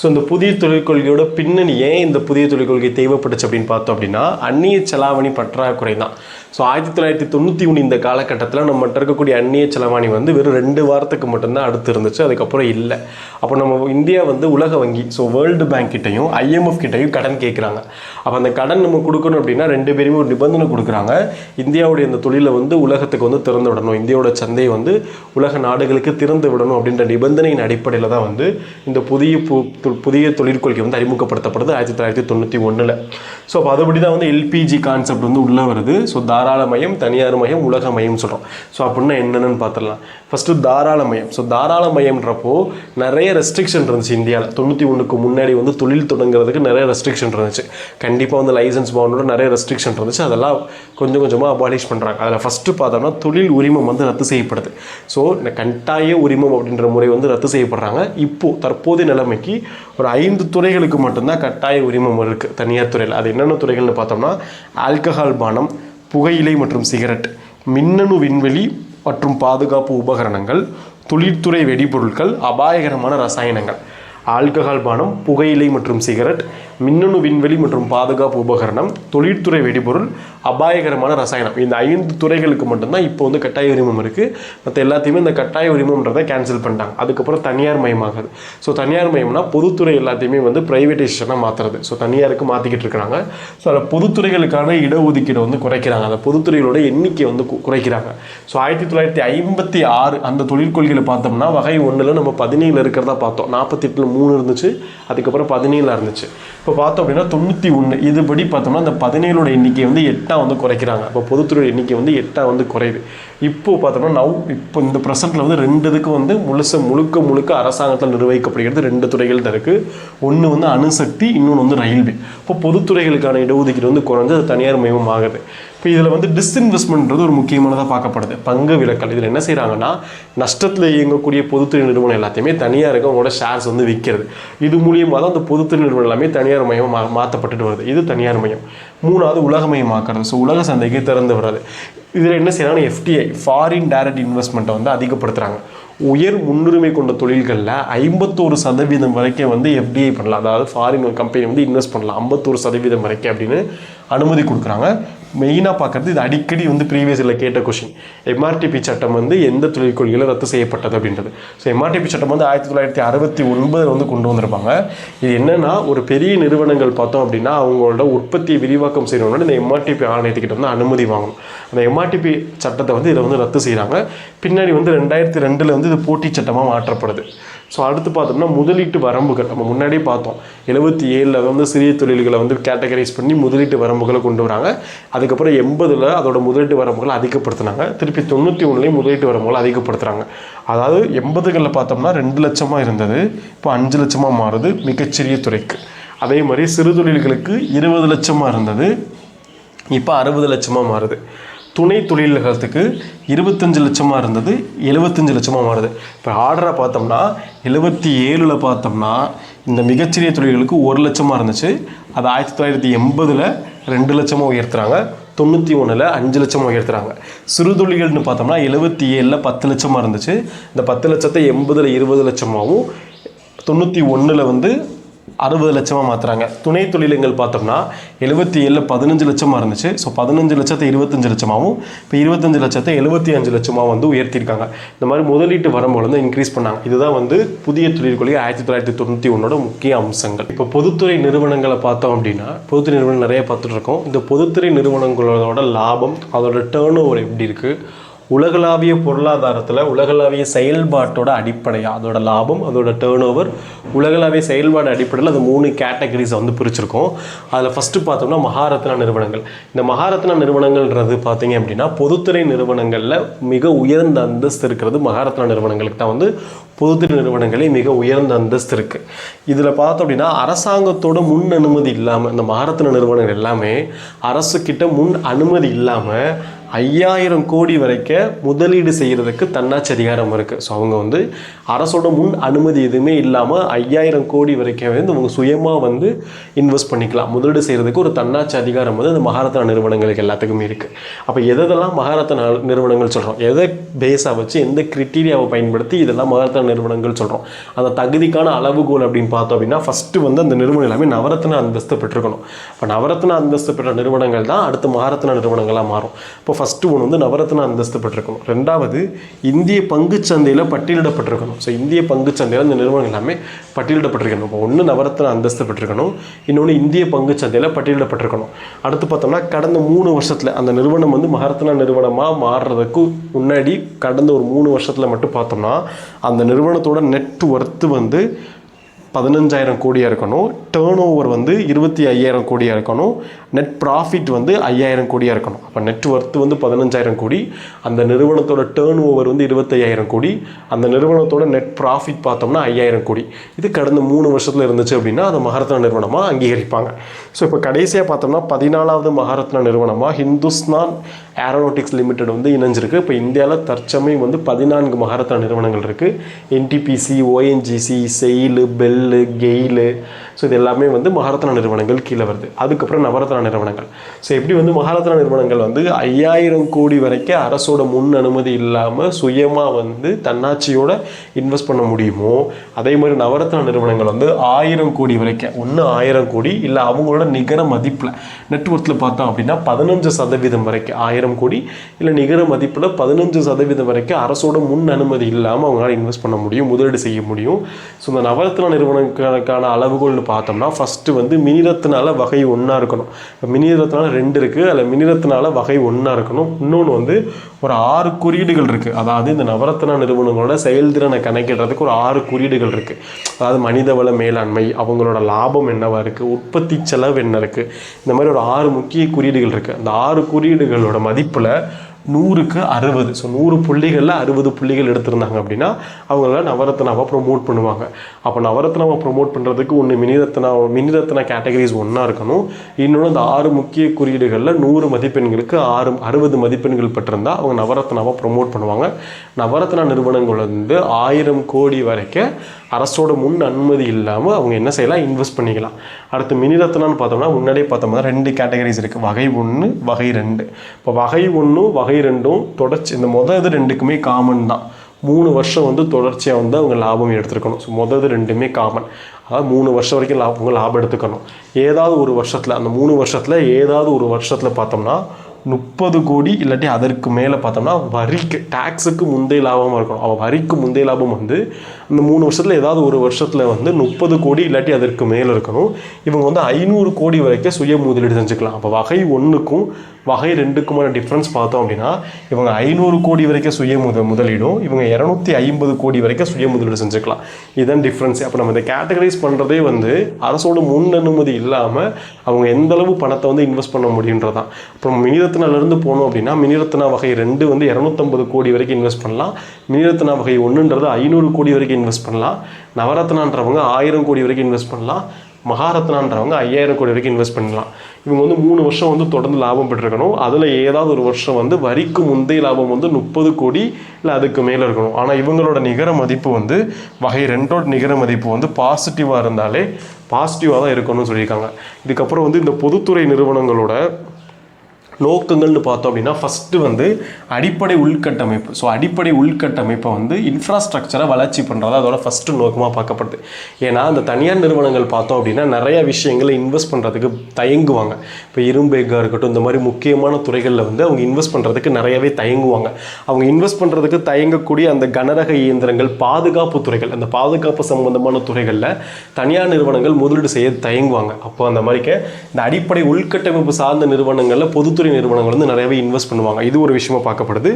ஸோ இந்த புதிய தொழிற்கொள்கையோட பின்னணி, ஏன் இந்த புதிய தொழிற்கொள்கை தேவைப்பட்டுச்சு அப்படின்னு பார்த்தோம் அப்படின்னா அந்நிய செலாவணி பற்றாக்குறை தான். ஸோ 1991 இந்த காலகட்டத்தில் நம்மகிட்ட இருக்கக்கூடிய அந்நிய செலவாணி வந்து வெறும் 2 வாரத்துக்கு மட்டும்தான் அடுத்து இருந்துச்சு, அதுக்கப்புறம் இல்லை. அப்போ நம்ம இந்தியா வந்து உலக வங்கி, ஸோ வேர்ல்டு பேங்க் கிட்டையும் IMF கிட்டையும் கடன் கேட்குறாங்க. அப்போ அந்த கடன் நம்ம கொடுக்கணும் அப்படின்னா 2 பேருமே ஒரு நிபந்தனை கொடுக்குறாங்க. இந்தியாவுடைய இந்த தொழிலை வந்து உலகத்துக்கு வந்து திறந்து விடணும், இந்தியாவோட சந்தையை வந்து உலக நாடுகளுக்கு திறந்து விடணும் அப்படின்ற நிபந்தனையின் அடிப்படையில் தான் வந்து இந்த புதிய தொழிற்கொள்கை வந்து அறிமுகப்படுத்தப்படுது 1991. ஸோ அப்போ அதுபடி தான் வந்து LPG கான்செப்ட் வந்து உள்ளே வருது. ஸோ தாராளமயம், தனியார் மயம், உலக மயம் சொல்கிறோம். ஸோ அப்படின்னா என்னென்னு பார்த்துடலாம். ஃபஸ்ட்டு தாராளமயம். ஸோ தாராளமயம்ன்றப்போ நிறைய ரெஸ்ட்ரிக்ஷன் இருந்துச்சு இந்தியாவில். 91க்கு முன்னாடி வந்து தொழில் தொடங்குறதுக்கு நிறைய ரெஸ்ட்ரிக்ஷன் இருந்துச்சு. கண்டிப்பாக வந்து லைசன்ஸ் பவுண்டோட நிறைய ரெஸ்ட்ரிக்ஷன் இருந்துச்சு. அதெல்லாம் கொஞ்சம் கொஞ்சமாக அபாலிஷ் பண்ணுறாங்க. அதில் ஃபஸ்ட்டு பார்த்தோம்னா தொழில் உரிமம் வந்து ரத்து செய்யப்படுது. ஸோ இந்த கட்டாய உரிமம் அப்படின்ற முறை வந்து ரத்து செய்யப்படுறாங்க. இப்போது தற்போதைய நிலைமைக்கு ஒரு 5 துறைகளுக்கு மட்டும்தான் கட்டாய உரிமம் இருக்குது தனியார் துறையில். அது என்னென்ன துறைகள்னு பார்த்தோம்னா ஆல்கஹால் பானம், புகையிலை மற்றும் சிகரெட், மின்னணு விண்வெளி மற்றும் பாதுகாப்பு உபகரணங்கள், தொழில்துறை வெடிபொருட்கள், அபாயகரமான ரசாயனங்கள். ஆல்கஹால் பானம், புகையிலை மற்றும் சிகரெட், மின்னணு விண்வெளி மற்றும் பாதுகாப்பு உபகரணம், தொழில்துறை வெடிபொருள், அபாயகரமான ரசாயனம். இந்த 5 துறைகளுக்கு மட்டும்தான் இப்போ வந்து கட்டாய உரிமம் இருக்குது. மற்ற எல்லாத்தையுமே இந்த கட்டாய உரிமம்ன்றதை கேன்சல் பண்ணிட்டாங்க. அதுக்கப்புறம் தனியார் மயமாகுது. ஸோ தனியார் மயம்னா பொதுத்துறை எல்லாத்தையுமே வந்து ப்ரைவேட்டைசேஷனாக மாற்றுறது. ஸோ தனியாருக்கு மாற்றிக்கிட்டு இருக்கிறாங்க. ஸோ அதில் பொதுத்துறைகளுக்கான இடஒதுக்கீடு வந்து குறைக்கிறாங்க. அந்த பொதுத்துறைகளோட எண்ணிக்கை வந்து குறைக்கிறாங்க. ஸோ 1956 அந்த தொழிற்கொள்கையில் பார்த்தோம்னா வகை 1ல் நம்ம 17 இருக்கிறதா பார்த்தோம். 48ல் 3 இருந்துச்சு, அதுக்கப்புறம் 17 இருந்துச்சு. இப்போ பார்த்தோம் அப்படின்னா 91 இதுபடி பார்த்தோம்னா அந்த 17ஓட எண்ணிக்கை வந்து 8 வந்து குறைக்கிறாங்க. இப்போ பொதுத்துறை எண்ணிக்கை வந்து 8 வந்து குறையுது. இப்போ பார்த்தோம்னா இப்போ இந்த ப்ரெசென்ட்டில் வந்து 2 இதுக்கு வந்து முழுக்க அரசாங்கத்தில் நிர்வகிக்கப்படுகிறது. 2 துறைகள் தான் இருக்குது. ஒன்று வந்து அணுசக்தி, இன்னொன்று வந்து ரயில்வே. இப்போ பொதுத்துறைகளுக்கான இடஒதுக்கீடு வந்து குறைஞ்சு அது தனியார் மயமும் ஆகுது. இப்போ இதில் வந்து டிஸ்இன்வெஸ்ட்மெண்ட்ன்றது ஒரு முக்கியமானதாக பார்க்கப்படுது. பங்கு விலக்கல். இதில் என்ன செய்கிறாங்கன்னா நஷ்டத்தில் இயங்கக்கூடிய பொதுத்துறை நிறுவனம் எல்லாத்தையுமே தனியாருக்கு அவங்களோட ஷேர்ஸ் வந்து விற்கிறது. இது மூலியமாக தான் அந்த பொதுத்துறை நிறுவனம் எல்லாமே தனியார் மயம் மாற்றப்பட்டுட்டு வருது. இது தனியார் மயம். 3வது உலகமயமாக்குறது. ஸோ உலக சந்தைக்கு திறந்து வர்றது. இதில் என்ன செய்யறாங்கன்னா FDI ஃபாரின் டைரக்ட் இன்வெஸ்ட்மெண்ட்டை வந்து அதிகப்படுத்துகிறாங்க. உயர் முன்னுரிமை கொண்ட தொழில்களில் 51% வரைக்கும் வந்து FDI பண்ணலாம். அதாவது ஃபாரின் கம்பெனி வந்து இன்வெஸ்ட் பண்ணலாம் 51% வரைக்கும் அப்படின்னு அனுமதி கொடுக்குறாங்க. மெயினாக பார்க்குறது இது அடிக்கடி வந்து ப்ரீவியஸில் கேட்ட கொஷின். MRTP சட்டம் வந்து எந்த தொழிற்கொள்கையில் ரத்து செய்யப்பட்டது அப்படின்றது. ஸோ MRTP சட்டம் வந்து 1969 வந்து கொண்டு வந்திருப்பாங்க. இது என்னென்னா ஒரு பெரிய நிறுவனங்கள் பார்த்தோம் அப்படின்னா அவங்களோட உற்பத்தியை விரிவாக்கம் செய்யணும்னா இந்த MRTP ஆணையத்துக்கிட்ட வந்து அனுமதி வாங்கணும். அந்த MRTP சட்டத்தை வந்து இதை வந்து ரத்து செய்கிறாங்க. பின்னாடி வந்து 2002 வந்து இது போட்டி சட்டமாக மாற்றப்படுது. ஸோ அடுத்து பார்த்தோம்னா முதலீட்டு வரம்புகள் நம்ம முன்னாடியே பார்த்தோம். 77 வந்து சிறிய தொழில்களை வந்து கேட்டகரைஸ் பண்ணி முதலீட்டு வரம்புகளை கொண்டு வராங்க. அதுக்கப்புறம் 80 அதோட முதலீட்டு வரம்புகளை அதிகப்படுத்தினாங்க. திருப்பி 91 முதலீட்டு வரம்புகளை அதிகப்படுத்துகிறாங்க. அதாவது 80களில் பார்த்தோம்னா 2 லட்சமாக இருந்தது, இப்போ 5 லட்சமாக மாறுது மிகச்சிறிய துறைக்கு. அதே மாதிரி சிறு தொழில்களுக்கு 20 லட்சமாக இருந்தது, இப்போ 60 லட்சமாக மாறுது. துணை தொழில்களுக்கு 25 லட்சமாக இருந்தது, 75 லட்சமாக மாறுது. இப்போ ஆர்டராக பார்த்தோம்னா 77 பார்த்தோம்னா இந்த மிகச்சிறிய தொழில்களுக்கு 1 லட்சமாக இருந்துச்சு. அது 1980 2 லட்சமாக உயர்த்துறாங்க. 91 5 லட்சமாக உயர்த்துறாங்க. சிறு தொழில்கள்னு பார்த்தோம்னா 77 10 லட்சமாக இருந்துச்சு. இந்த 10 லட்சத்தை 80 20 லட்சமாகவும் 91 வந்து 60 லட்சமாக மாற்றுறாங்க. துணை தொழில்கள் பார்த்தோம்னா 77 15 லட்சமாக இருந்துச்சு. ஸோ 15 லட்சத்தை 25 லட்சமாகவும் இப்போ 25 லட்சத்தை 75 லட்சமாக வந்து உயர்த்தியிருக்காங்க. இந்த மாதிரி முதலீட்டு வரம்புகள் வந்து இன்க்ரீஸ் பண்ணாங்க. இதுதான் வந்து புதிய தொழிற்கொள்கை 1991 முக்கிய அம்சங்கள். இப்போ பொதுத்துறை நிறுவனங்களை பார்த்தோம் அப்படின்னா பொதுத்துறை நிறுவனம் நிறைய பார்த்துட்டு இருக்கோம். இந்த பொதுத்துறை நிறுவனங்களோட லாபம் அதோட டேர்ன் ஓவர் எப்படி இருக்குது, உலகளாவிய பொருளாதாரத்தில் உலகளாவிய செயல்பாட்டோட அடிப்படையாக அதோட லாபம் அதோட டேர்ன் ஓவர் உலகளாவிய செயல்பாடு அடிப்படையில் அது 3 கேட்டகரிஸை வந்து பிரிச்சிருக்கோம். அதில் ஃபஸ்ட்டு பார்த்தோம்னா மகாரத்னா நிறுவனங்கள். இந்த மகாரத்னா நிறுவனங்கள்ன்றது பார்த்தீங்க அப்படின்னா பொதுத்துறை நிறுவனங்களில் மிக உயர்ந்த அந்தஸ்து இருக்கிறது மகாரத்னா நிறுவனங்களுக்கு தான் வந்து பொதுத்துறை நிறுவனங்களே மிக உயர்ந்த அந்தஸ்து இருக்குது. இதில் பார்த்தோம் அப்படின்னா அரசாங்கத்தோட முன் அனுமதி இல்லாமல் இந்த மகாரத்னா நிறுவனங்கள் எல்லாமே அரசுக்கிட்ட முன் அனுமதி இல்லாமல் 5000 கோடி வரைக்கும் முதலீடு செய்கிறதுக்கு தன்னாட்சி அதிகாரம் இருக்குது. ஸோ அவங்க வந்து அரசோட முன் அனுமதி எதுவுமே இல்லாமல் 5000 கோடி வரைக்கும் வந்து அவங்க சுயமாக வந்து இன்வெஸ்ட் பண்ணிக்கலாம். முதலீடு செய்கிறதுக்கு ஒரு தன்னாட்சி அதிகாரம் வந்து அந்த மகாரத்னா நிறுவனங்களுக்கு எல்லாத்துக்குமே இருக்குது. அப்போ எதெல்லாம் மகாரத்னா நிறுவனங்கள் சொல்கிறோம், எதை பேஸாக வச்சு எந்த கிரிட்டீரியாவை பயன்படுத்தி இதெல்லாம் மகாரத்னா நிறுவனங்கள் சொல்கிறோம். அந்த தகுதிக்கான அளவுகோல் அப்படின்னு பார்த்தோம் அப்படின்னா ஃபஸ்ட்டு வந்து அந்த நிறுவனம் எல்லாமே நவரத்ன அந்தஸ்து பெற்றிருக்கணும். இப்போ நவரத்ன அந்தஸ்து பெற்ற நிறுவனங்கள் தான் அடுத்து மகாரத்னா நிறுவனங்களாக மாறும். இப்போ ஃபஸ்ட்டு ஒன்று வந்து நவரத்ன அந்தஸ்து பெற்றிருக்கணும். ரெண்டாவது இந்திய பங்குச்சந்தையில் பட்டியலிடப்பட்டிருக்கணும். ஸோ இந்திய பங்குச்சந்தையில் இந்த நிறுவனம் எல்லாமே பட்டியலிடப்பட்டிருக்கணும். இப்போ ஒன்று நவரத்ன அந்தஸ்து பெற்றிருக்கணும், இன்னொன்று இந்திய பங்குச்சந்தையில் பட்டியலிடப்பட்டிருக்கணும். அடுத்து பார்த்தோம்னா கடந்த 3 வருஷத்தில் அந்த நிறுவனம் வந்து மகாரத்னா நிறுவனமாக மாறுறதுக்கு முன்னாடி கடந்த ஒரு 3 வருஷத்தில் மட்டும் பார்த்தோம்னா அந்த நிறுவனத்தோட நெட் ஒர்த்து வந்து 15,000 கோடியாக இருக்கணும், டேர்ன் ஓவர் வந்து 25,000 கோடியாக இருக்கணும், நெட் ப்ராஃபிட் வந்து 5,000 கோடியாக இருக்கணும். அப்போ நெட் ஒர்த்து வந்து 15,000 கோடி, அந்த நிறுவனத்தோட டேர்ன் ஓவர் வந்து 25,000 கோடி, அந்த நிறுவனத்தோட நெட் ப்ராஃபிட் பார்த்தோம்னா 5,000 கோடி. இது கடந்த 3 வருஷத்தில் இருந்துச்சு அப்படின்னா அது மகாரத்னா நிறுவனமாக அங்கீகரிப்பாங்க. ஸோ இப்போ கடைசியாக பார்த்தோம்னா 14வது மகாரத்னா நிறுவனமாக ஹிந்துஸ்தான் ஏரோநாட்டிக்ஸ் லிமிடெட் வந்து இணைஞ்சிருக்கு. இப்போ இந்தியாவில் தற்சமயம் வந்து 14 மகாரத்னா நிறுவனங்கள் இருக்குது. NTPC, ONGC, SAIL, BEL, GAIL, so இது எல்லாமே வந்து மகாரத்னா நிறுவனங்கள் கீழே வருது. அதுக்கப்புறம் நவரத்னா நிறுவனங்கள். ஸோ எப்படி வந்து மகாரத்னா நிறுவனங்கள் வந்து 5000 கோடி வரைக்கும் அரசோட முன் அனுமதி இல்லாமல் சுயமாக வந்து தன்னாட்சியோட இன்வெஸ்ட் பண்ண முடியுமோ, அதே மாதிரி நவரத்னா நிறுவனங்கள் வந்து 1000 கோடி வரைக்கும், 1000 கோடி இல்லை அவங்களோட நிகர மதிப்பில் நெட்ஒர்த்தில் பார்த்தோம் அப்படின்னா 15% வரைக்கும், 1000 கோடி இல்லை நிகர மதிப்பில் 15% வரைக்கும் அரசோட முன் அனுமதி இல்லாமல் அவங்களால இன்வெஸ்ட் பண்ண முடியும், முதலீடு செய்ய முடியும். ஸோ இந்த நவரத்னா நிறுவனங்களுக்கான அளவுகோல்னு பார்த்தோம்னா ஃபஸ்ட்டு வந்து மினிரத்னால வகை 1 இருக்கணும். இப்போ மினிரத்னால 2 இருக்குது, அதில் மினிரத்னால வகை 1 இருக்கணும். இன்னொன்று வந்து ஒரு 6 குறியீடுகள் இருக்குது. அதாவது இந்த நவரத்னா நிறுவனங்களோட செயல்திறனை கணக்கிடுறதுக்கு ஒரு 6 குறியீடுகள் இருக்குது. அதாவது மனிதவள மேலாண்மை, அவங்களோட லாபம் என்னவா இருக்குது, உற்பத்தி செலவு என்ன இருக்குது, இந்த மாதிரி ஒரு 6 முக்கிய குறியீடுகள் இருக்குது. அந்த 6 குறியீடுகளோட மதிப்பில் 100க்கு 60, ஸோ 100 புள்ளிகளில் 60 புள்ளிகள் எடுத்திருந்தாங்க அப்படின்னா அவங்கள நவரத்னாவை ப்ரொமோட் பண்ணுவாங்க. அப்போ நவரத்னாவை ப்ரொமோட் பண்ணுறதுக்கு ஒன்று மினிரத்னா கேட்டகரிஸ் 1 இருக்கணும். இன்னொன்று அந்த 6 முக்கிய குறியீடுகளில் 100 மதிப்பெண்களுக்கு 60 மதிப்பெண்கள் பெற்றிருந்தால் அவங்க நவரத்னாவை ப்ரொமோட் பண்ணுவாங்க. நவரத்னா நிறுவனங்கள் வந்து 1000 கோடி வரைக்கும் அரசோட முன் அனுமதி இல்லாமல் அவங்க என்ன செய்யலாம், இன்வெஸ்ட் பண்ணிக்கலாம். அடுத்து மினிரத்னான்னு பார்த்தோம்னா முன்னாடியே பார்த்தோம்னா 2 கேட்டகரிஸ் இருக்குது, வகை 1 வகை 2. இப்போ வகை 1 வகை 2 தொடர்ச்சி, இந்த இது 2க்குமே காமன் தான். 3 வருஷம் வந்து தொடர்ச்சியாக வந்து அவங்க லாபம் எடுத்துருக்கணும். ஸோ இது 2மே காமன். அதாவது 3 வருஷம் வரைக்கும் அவங்க லாபம் எடுத்துக்கணும். ஏதாவது ஒரு வருஷத்தில், அந்த 3 வருஷத்தில் ஏதாவது ஒரு வருஷத்தில் பார்த்தோம்னா 30 கோடி இல்லாட்டி அதற்கு மேலே பார்த்தோம்னா வரிக்கு டேக்ஸுக்கு முந்தைய லாபமாக இருக்கணும். அவள் வரிக்கு முந்தைய லாபம் வந்து அந்த 3 வருஷத்தில் ஏதாவது ஒரு வருஷத்தில் வந்து 30 கோடி இல்லாட்டி அதற்கு மேலே இருக்கணும். இவங்க வந்து 500 கோடி வரைக்கும் சுய முதலீடு செஞ்சுக்கலாம். அப்போ வகை 1க்கும் வகை 2க்குமான டிஃப்ரென்ஸ் பார்த்தோம் அப்படின்னா இவங்க 500 கோடி வரைக்கும் சுய முதலீடும், இவங்க 250 கோடி வரைக்கும் சுய முதலீடு செஞ்சுக்கலாம். இதுதான் டிஃப்ரென்ஸ். அப்போ நம்ம இந்த கேட்டகரைஸ் பண்ணுறதே வந்து அரசோட முன் அனுமதி இல்லாமல் அவங்க எந்த அளவு பணத்தை வந்து இன்வெஸ்ட் பண்ண முடியுன்றதான். அப்புறம் மினிரத்னாலேருந்து போனோம் அப்படின்னா மினிரத்னா வகை 2 வந்து 250 கோடி வரைக்கும் இன்வெஸ்ட் பண்ணலாம். மினிரத்னா வகை 1ன்றது 500 கோடி வரைக்கும் இன்வெஸ்ட் பண்ணலாம். நவரத்னான்றவங்க 1000 கோடி வரைக்கும் இன்வெஸ்ட் பண்ணலாம். மகாரத்னான்றவங்க 5000 கோடி வரைக்கும் இன்வெஸ்ட் பண்ணலாம். இவங்க வந்து 3 வருஷம் வந்து தொடர்ந்து லாபம் பெற்றிருக்கணும். அதில் ஏதாவது ஒரு வருஷம் வந்து வரிக்கு முந்தைய லாபம் வந்து 30 கோடி இல்லை அதுக்கு மேலே இருக்கணும். ஆனால் இவங்களோட நிகர மதிப்பு வந்து வகை 2ஓட நிகர மதிப்பு வந்து பாசிட்டிவாக இருந்தாலே பாசிட்டிவாக தான் இருக்கணும்னு சொல்லியிருக்காங்க. இதுக்கப்புறம் வந்து இந்த பொதுத்துறை நிறுவனங்களோட நோக்கங்கள்னு பார்த்தோம் அப்படின்னா ஃபஸ்ட்டு வந்து அடிப்படை உள்கட்டமைப்பு. ஸோ அடிப்படை உள்கட்டமைப்பை வந்து இன்ஃப்ராஸ்ட்ரக்சரை வளர்ச்சி பண்ணுறது அதோட ஃபஸ்ட்டு நோக்கமாக பார்க்கப்படுது. ஏன்னா அந்த தனியார் நிறுவனங்கள் பார்த்தோம் அப்படின்னா நிறைய விஷயங்களை இன்வெஸ்ட் பண்ணுறதுக்கு தயங்குவாங்க. இப்போ இரும்பேக்காக இருக்கட்டும், இந்த மாதிரி முக்கியமான துறைகளில் வந்து அவங்க இன்வெஸ்ட் பண்ணுறதுக்கு நிறையவே தயங்குவாங்க. அவங்க இன்வெஸ்ட் பண்ணுறதுக்கு தயங்கக்கூடிய அந்த கனரக இயந்திரங்கள், பாதுகாப்பு துறைகள், அந்த பாதுகாப்பு சம்பந்தமான துறைகளில் தனியார் நிறுவனங்கள் முதலீடு செய்ய தயங்குவாங்க. அப்போ அந்த மாதிரிக்க இந்த அடிப்படை உள்கட்டமைப்பு சார்ந்த நிறுவனங்களில் பொதுத்துறை நிறுவனங்கள் வந்து நிறையவே இன்வெஸ்ட் பண்ணுவாங்க. இது ஒரு விஷயமா பார்க்கப்படுது.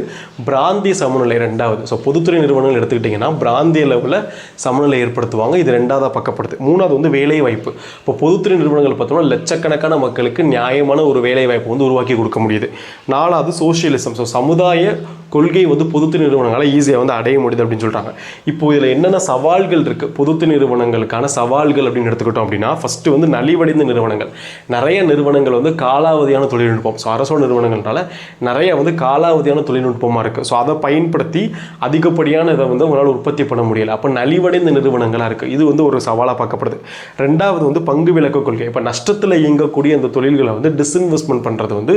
பிராந்திய சமநிலை 2வது. ஸோ பொதுத்துறை நிறுவனங்கள் எடுத்துக்கிட்டிங்கன்னா பிராந்திய லெவலில் சமநிலை ஏற்படுத்துவாங்க. இது 2வது பார்க்கப்படுது. 3வது வந்து வேலை வாய்ப்பு. இப்போ பொதுத்துறை நிறுவனங்கள் பார்த்தோம்னா லட்சக்கணக்கான மக்களுக்கு நியாயமான ஒரு வேலை வாய்ப்பு வந்து உருவாக்கி கொடுக்க முடியுது. 4வது சோஷியலிசம். ஸோ சமுதாய கொள்கை வந்து பொதுத்துறை நிறுவனங்களால் ஈஸியாக வந்து அடைய முடியுது அப்படின்னு சொல்கிறாங்க. இப்போ இதில் என்னென்ன சவால்கள் இருக்குது பொதுத்துறை நிறுவனங்களுக்கான சவால்கள் அப்படின்னு எடுத்துக்கிட்டோம் அப்படின்னா ஃபஸ்ட்டு வந்து நலிவடைந்த நிறுவனங்கள். நிறைய நிறுவனங்கள் வந்து காலாவதியான தொழில்நுட்பம். ஸோ அரசு நிறுவனங்கள்னால நிறைய வந்து காலாவதியான தொழில்நுட்பமாக இருக்குது. ஸோ அதை பயன்படுத்தி அதிகப்படியான இதை வந்து உங்களால் உற்பத்தி பண்ண முடியலை. அப்போ நலிவடைந்த நிறுவனங்களாக இருக்குது. இது வந்து ஒரு சவாலாக பார்க்கப்படுது. 2வது வந்து பங்கு விலக்கு கொள்கை. இப்போ நஷ்டத்தில் இயங்கக்கூடிய அந்த தொழில்களை வந்து டிஸ்இன்வெஸ்ட்மெண்ட் பண்ணுறது வந்து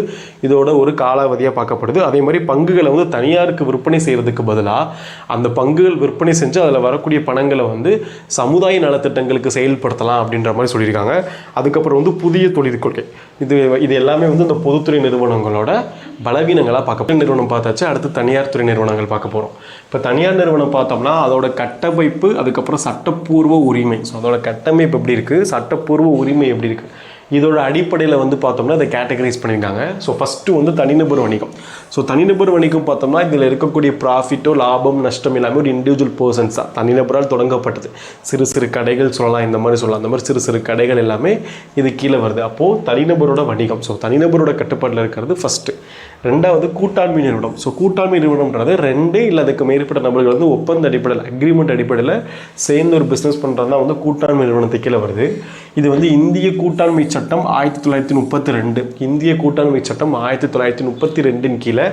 இதோட ஒரு காலாவதியாக பார்க்கப்படுது. அதே மாதிரி பங்குகளை வந்து தனியாருக்கு விற்பனை செய்கிறதுக்கு பதிலாக அந்த பங்குகள் விற்பனை செஞ்சு அதில் வரக்கூடிய பணங்களை வந்து சமுதாய நலத்திட்டங்களுக்கு செயல்படுத்தலாம் அப்படின்ற மாதிரி சொல்லியிருக்காங்க. அதுக்கப்புறம் வந்து புதிய தொழில் கொள்கை. இது எல்லாமே வந்து இந்த பொதுத்துறை நிறுவனங்களோட பலவீனங்களாக பார்க்க நிறுவனம் பார்த்தாச்சு. அடுத்து தனியார் துறை நிறுவனங்கள் பார்க்க போகிறோம். இப்போ தனியார் நிறுவனம் பார்த்தோம்னா அதோட கட்டமைப்பு, அதுக்கப்புறம் சட்டப்பூர்வ உரிமை. ஸோ அதோட கட்டமைப்பு எப்படி இருக்குது, சட்டப்பூர்வ உரிமை எப்படி இருக்குது, இதோட அடிப்படையில் வந்து பார்த்தோம்னா இதை கேட்டகரைஸ் பண்ணியிருக்காங்க. ஸோ ஃபஸ்ட்டு வந்து தனிநபர் வணிகம். ஸோ தனிநபர் வணிகம் பார்த்தோம்னா இதில் இருக்கக்கூடிய ப்ராஃபிட்டோ லாபம் நஷ்டம் எல்லாமே ஒரு இண்டிவிஜுவல் பர்சன்ஸ் தான், தனிநபரால் தொடங்கப்பட்டது. சிறு சிறு கடைகள் சொல்லலாம், இந்த மாதிரி சொல்லலாம். அந்த மாதிரி சிறு சிறு கடைகள் எல்லாமே இது கீழே வருது. அப்போது தனிநபரோட வணிகம். ஸோ தனிநபரோட கட்டுப்பாட்டில் இருக்கிறது ஃபஸ்ட்டு. 2வது கூட்டாண்மை நிறுவனம். ஸோ கூட்டாண்மை நிறுவனம்ன்றது 2 இல்லை அதுக்கு மேற்பட்ட நபர்கள் வந்து ஒப்பந்த அடிப்படையில், அக்ரிமெண்ட் அடிப்படையில் சேர்ந்து ஒரு பிஸ்னஸ் பண்ணுறது தான் வந்து கூட்டாண்மை நிறுவனத்துக்கு கீழே வருது. இது வந்து இந்திய கூட்டாண்மை சட்டம் 1932, இந்திய கூட்டாண்மை சட்டம் 1932 கீழே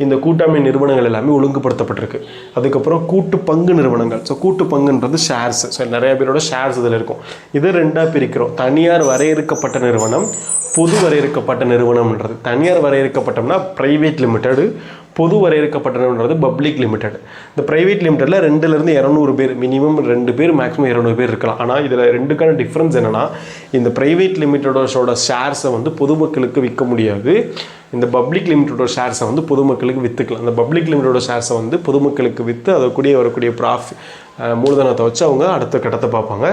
இந்த கூட்டாண்மை நிறுவனங்கள் எல்லாமே ஒழுங்குபடுத்தப்பட்டிருக்கு. அதுக்கப்புறம் கூட்டு பங்கு நிறுவனங்கள். ஸோ கூட்டு பங்குன்றது ஷேர்ஸ். ஸோ நிறைய பேரோட ஷேர்ஸ் இதில் இருக்கும். இது ரெண்டாக பிரிக்கிறோம். தனியார் வரையறுக்கப்பட்ட நிறுவனம், பொது வரையறுக்கப்பட்ட நிறுவனம்ன்றது. தனியார் வரையறுக்கப்பட்டோம்னா ப்ரைவேட் லிமிடெடு, பொது வரையறுக்கப்பட்டதுன்றது பப்ளிக் லிமிடெட். இந்த ப்ரைவேட் லிமிடெடில் 200 200 பேர், மினிமம் 2 பேர், மேக்ஸிமம் 200 பேர் இருக்கலாம். ஆனால் இதில் ரெண்டுக்கான டிஃப்ரென்ஸ் என்னென்னா, இந்த ப்ரைவேட் லிமிடெடோட ஷேர்ஸை வந்து பொதுமக்களுக்கு விற்க முடியாது. இந்த பப்ளிக் லிமிடெடோட ஷேர்ஸை வந்து பொதுமக்களுக்கு விற்றுக்கலாம். இந்த பப்ளிக் லிமிடெடோட ஷேர்ஸை வந்து பொதுமக்களுக்கு விற்று அதை கூடிய வரக்கூடிய மூலதனத்தை வச்சு அவங்க அடுத்த கட்டத்தை பார்ப்பாங்க.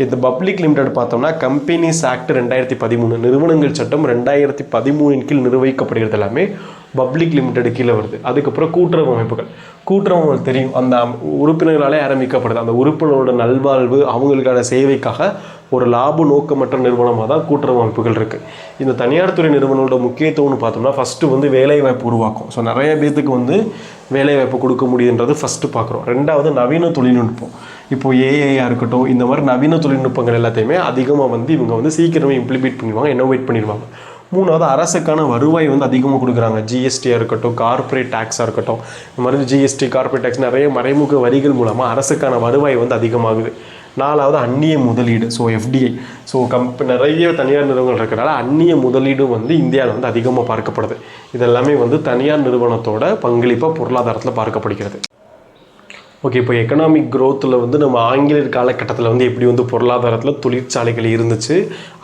இந்த பப்ளிக் லிமிடெட் பார்த்தோம்னா கம்பெனிஸ் ஆக்ட் 2013, நிறுவனங்கள் சட்டம் 2013 கீழ் நிர்வகிக்கப்படுகிறது எல்லாமே பப்ளிக் லிமிடெட் கீழே வருது. அதுக்கப்புறம் கூட்டுறவு அமைப்புகள். கூட்டுறவு தெரியும், அந்த உறுப்பினர்களாலே ஆரம்பிக்கப்படுது. அந்த உறுப்பினரோட நல்வாழ்வு, அவங்களுக்கான சேவைக்காக ஒரு லாப நோக்கமற்ற நிறுவனமாக தான் கூட்டுறவு அமைப்புகள் இருக்குது. இந்த தனியார் துறை நிறுவனங்களோட முக்கியத்துவம்னு பார்த்தோம்னா ஃபஸ்ட்டு வந்து வேலைவாய்ப்பு உருவாக்கும். ஸோ நிறைய பேர்த்துக்கு வந்து வேலைவாய்ப்பு கொடுக்க முடியுன்றது ஃபஸ்ட்டு பார்க்குறோம். ரெண்டாவது நவீன தொழில்நுட்பம். இப்போது ஏஐயாக இருக்கட்டும், இந்த மாதிரி நவீன தொழில்நுட்பங்கள் எல்லாத்தையுமே அதிகமாக வந்து இவங்க வந்து சீக்கிரமே இம்ப்ளிமெண்ட் பண்ணிடுவாங்க, இன்னோவேட் பண்ணிடுவாங்க. மூணாவது அரசுக்கான வருவாய் வந்து அதிகமாக கொடுக்குறாங்க. ஜிஎஸ்டியாக இருக்கட்டும், கார்ப்பரேட் டேக்ஸாக இருக்கட்டும், இந்த மாதிரி ஜிஎஸ்டி, கார்ப்பரேட் டேக்ஸ், நிறைய மறைமுக வரிகள் மூலமாக அரசுக்கான வருவாய் வந்து அதிகமாகுது. நாலாவது அந்நிய முதலீடு. So FDI. ஸோ நிறைய தனியார் நிறுவனங்கள் இருக்கிறனால அந்நிய முதலீடு வந்து இந்தியாவில் வந்து அதிகமாக பார்க்கப்படுது. இதெல்லாமே வந்து தனியார் நிறுவனத்தோட பங்களிப்பாக பொருளாதாரத்தில் பார்க்கப்படுகிறது. ஓகே, இப்போ எக்கனாமிக் க்ரோத்தில் வந்து நம்ம ஆங்கிலேயர் காலகட்டத்தில் வந்து எப்படி வந்து பொருளாதாரத்தில் தொழிற்சாலைகள் இருந்துச்சு,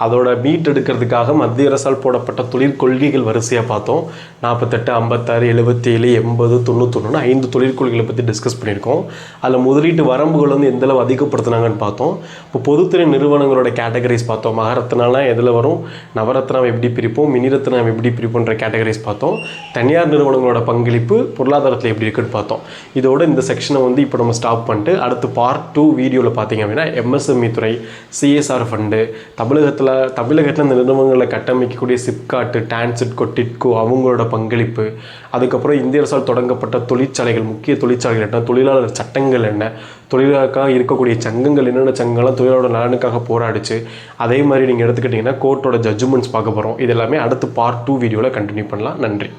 அதோட மீட் எடுக்கிறதுக்காக மத்திய அரசால் போடப்பட்ட தொழிற்கொள்கைகள் வரிசையாக பார்த்தோம். 48, 56, 77, 80, 91 5 தொழிற்கொள்கைகளை பற்றி டிஸ்கஸ் பண்ணியிருக்கோம். அதில் முதலீட்டு வரம்புகள் வந்து எந்தளவு அதிகப்படுத்தினாங்கன்னு பார்த்தோம். இப்போ பொதுத்துறை நிறுவனங்களோட கேட்டகரிஸ் பார்த்தோம். மகாரத்னாலாம் எதில் வரும், நவரத்னாவை எப்படி பிரிப்போம், மினிரத்னாவை எப்படி பிரிப்போன்ற கேட்டகரிஸ் பார்த்தோம். தனியார் நிறுவனங்களோட பங்களிப்பு பொருளாதாரத்தில் எப்படி இருக்குன்னு பார்த்தோம். இதோட இந்த செக்ஷனை வந்து இப்போ நம்ம ஸ்டாப் பண்ணிட்டு அடுத்து பார்ட் 2 வீடியோவில் பார்த்தீங்க அப்படின்னா எம்எஸ்எம்இ துறை, சிஎஸ்ஆர் ஃபண்டு, தமிழகத்தில் இந்த நிறுவனங்களை கட்டமைக்கக்கூடிய சிப்காட்டு, டான்சிட்கோ, டிட்கோ அவங்களோட பங்களிப்பு, அதுக்கப்புறம் இந்திய அரசால் தொடங்கப்பட்ட தொழிற்சாலைகள், முக்கிய தொழிற்சாலைகள் என்ன, தொழிலாளர் சட்டங்கள் என்ன, தொழிலாளருக்காக இருக்கக்கூடிய சங்கங்கள் என்னென்ன சங்கங்கள்லாம் தொழிலாளரோட நலனுக்காக போராடிச்சு, அதே மாதிரி நீங்கள் எடுத்துக்கிட்டிங்கன்னா கோர்ட்டோட ஜட்ஜ்மெண்ட்ஸ் பார்க்க போகிறோம். இது எல்லாமே அடுத்து பார்ட் 2 வீடியோவில் கண்டினியூ பண்ணலாம். நன்றி.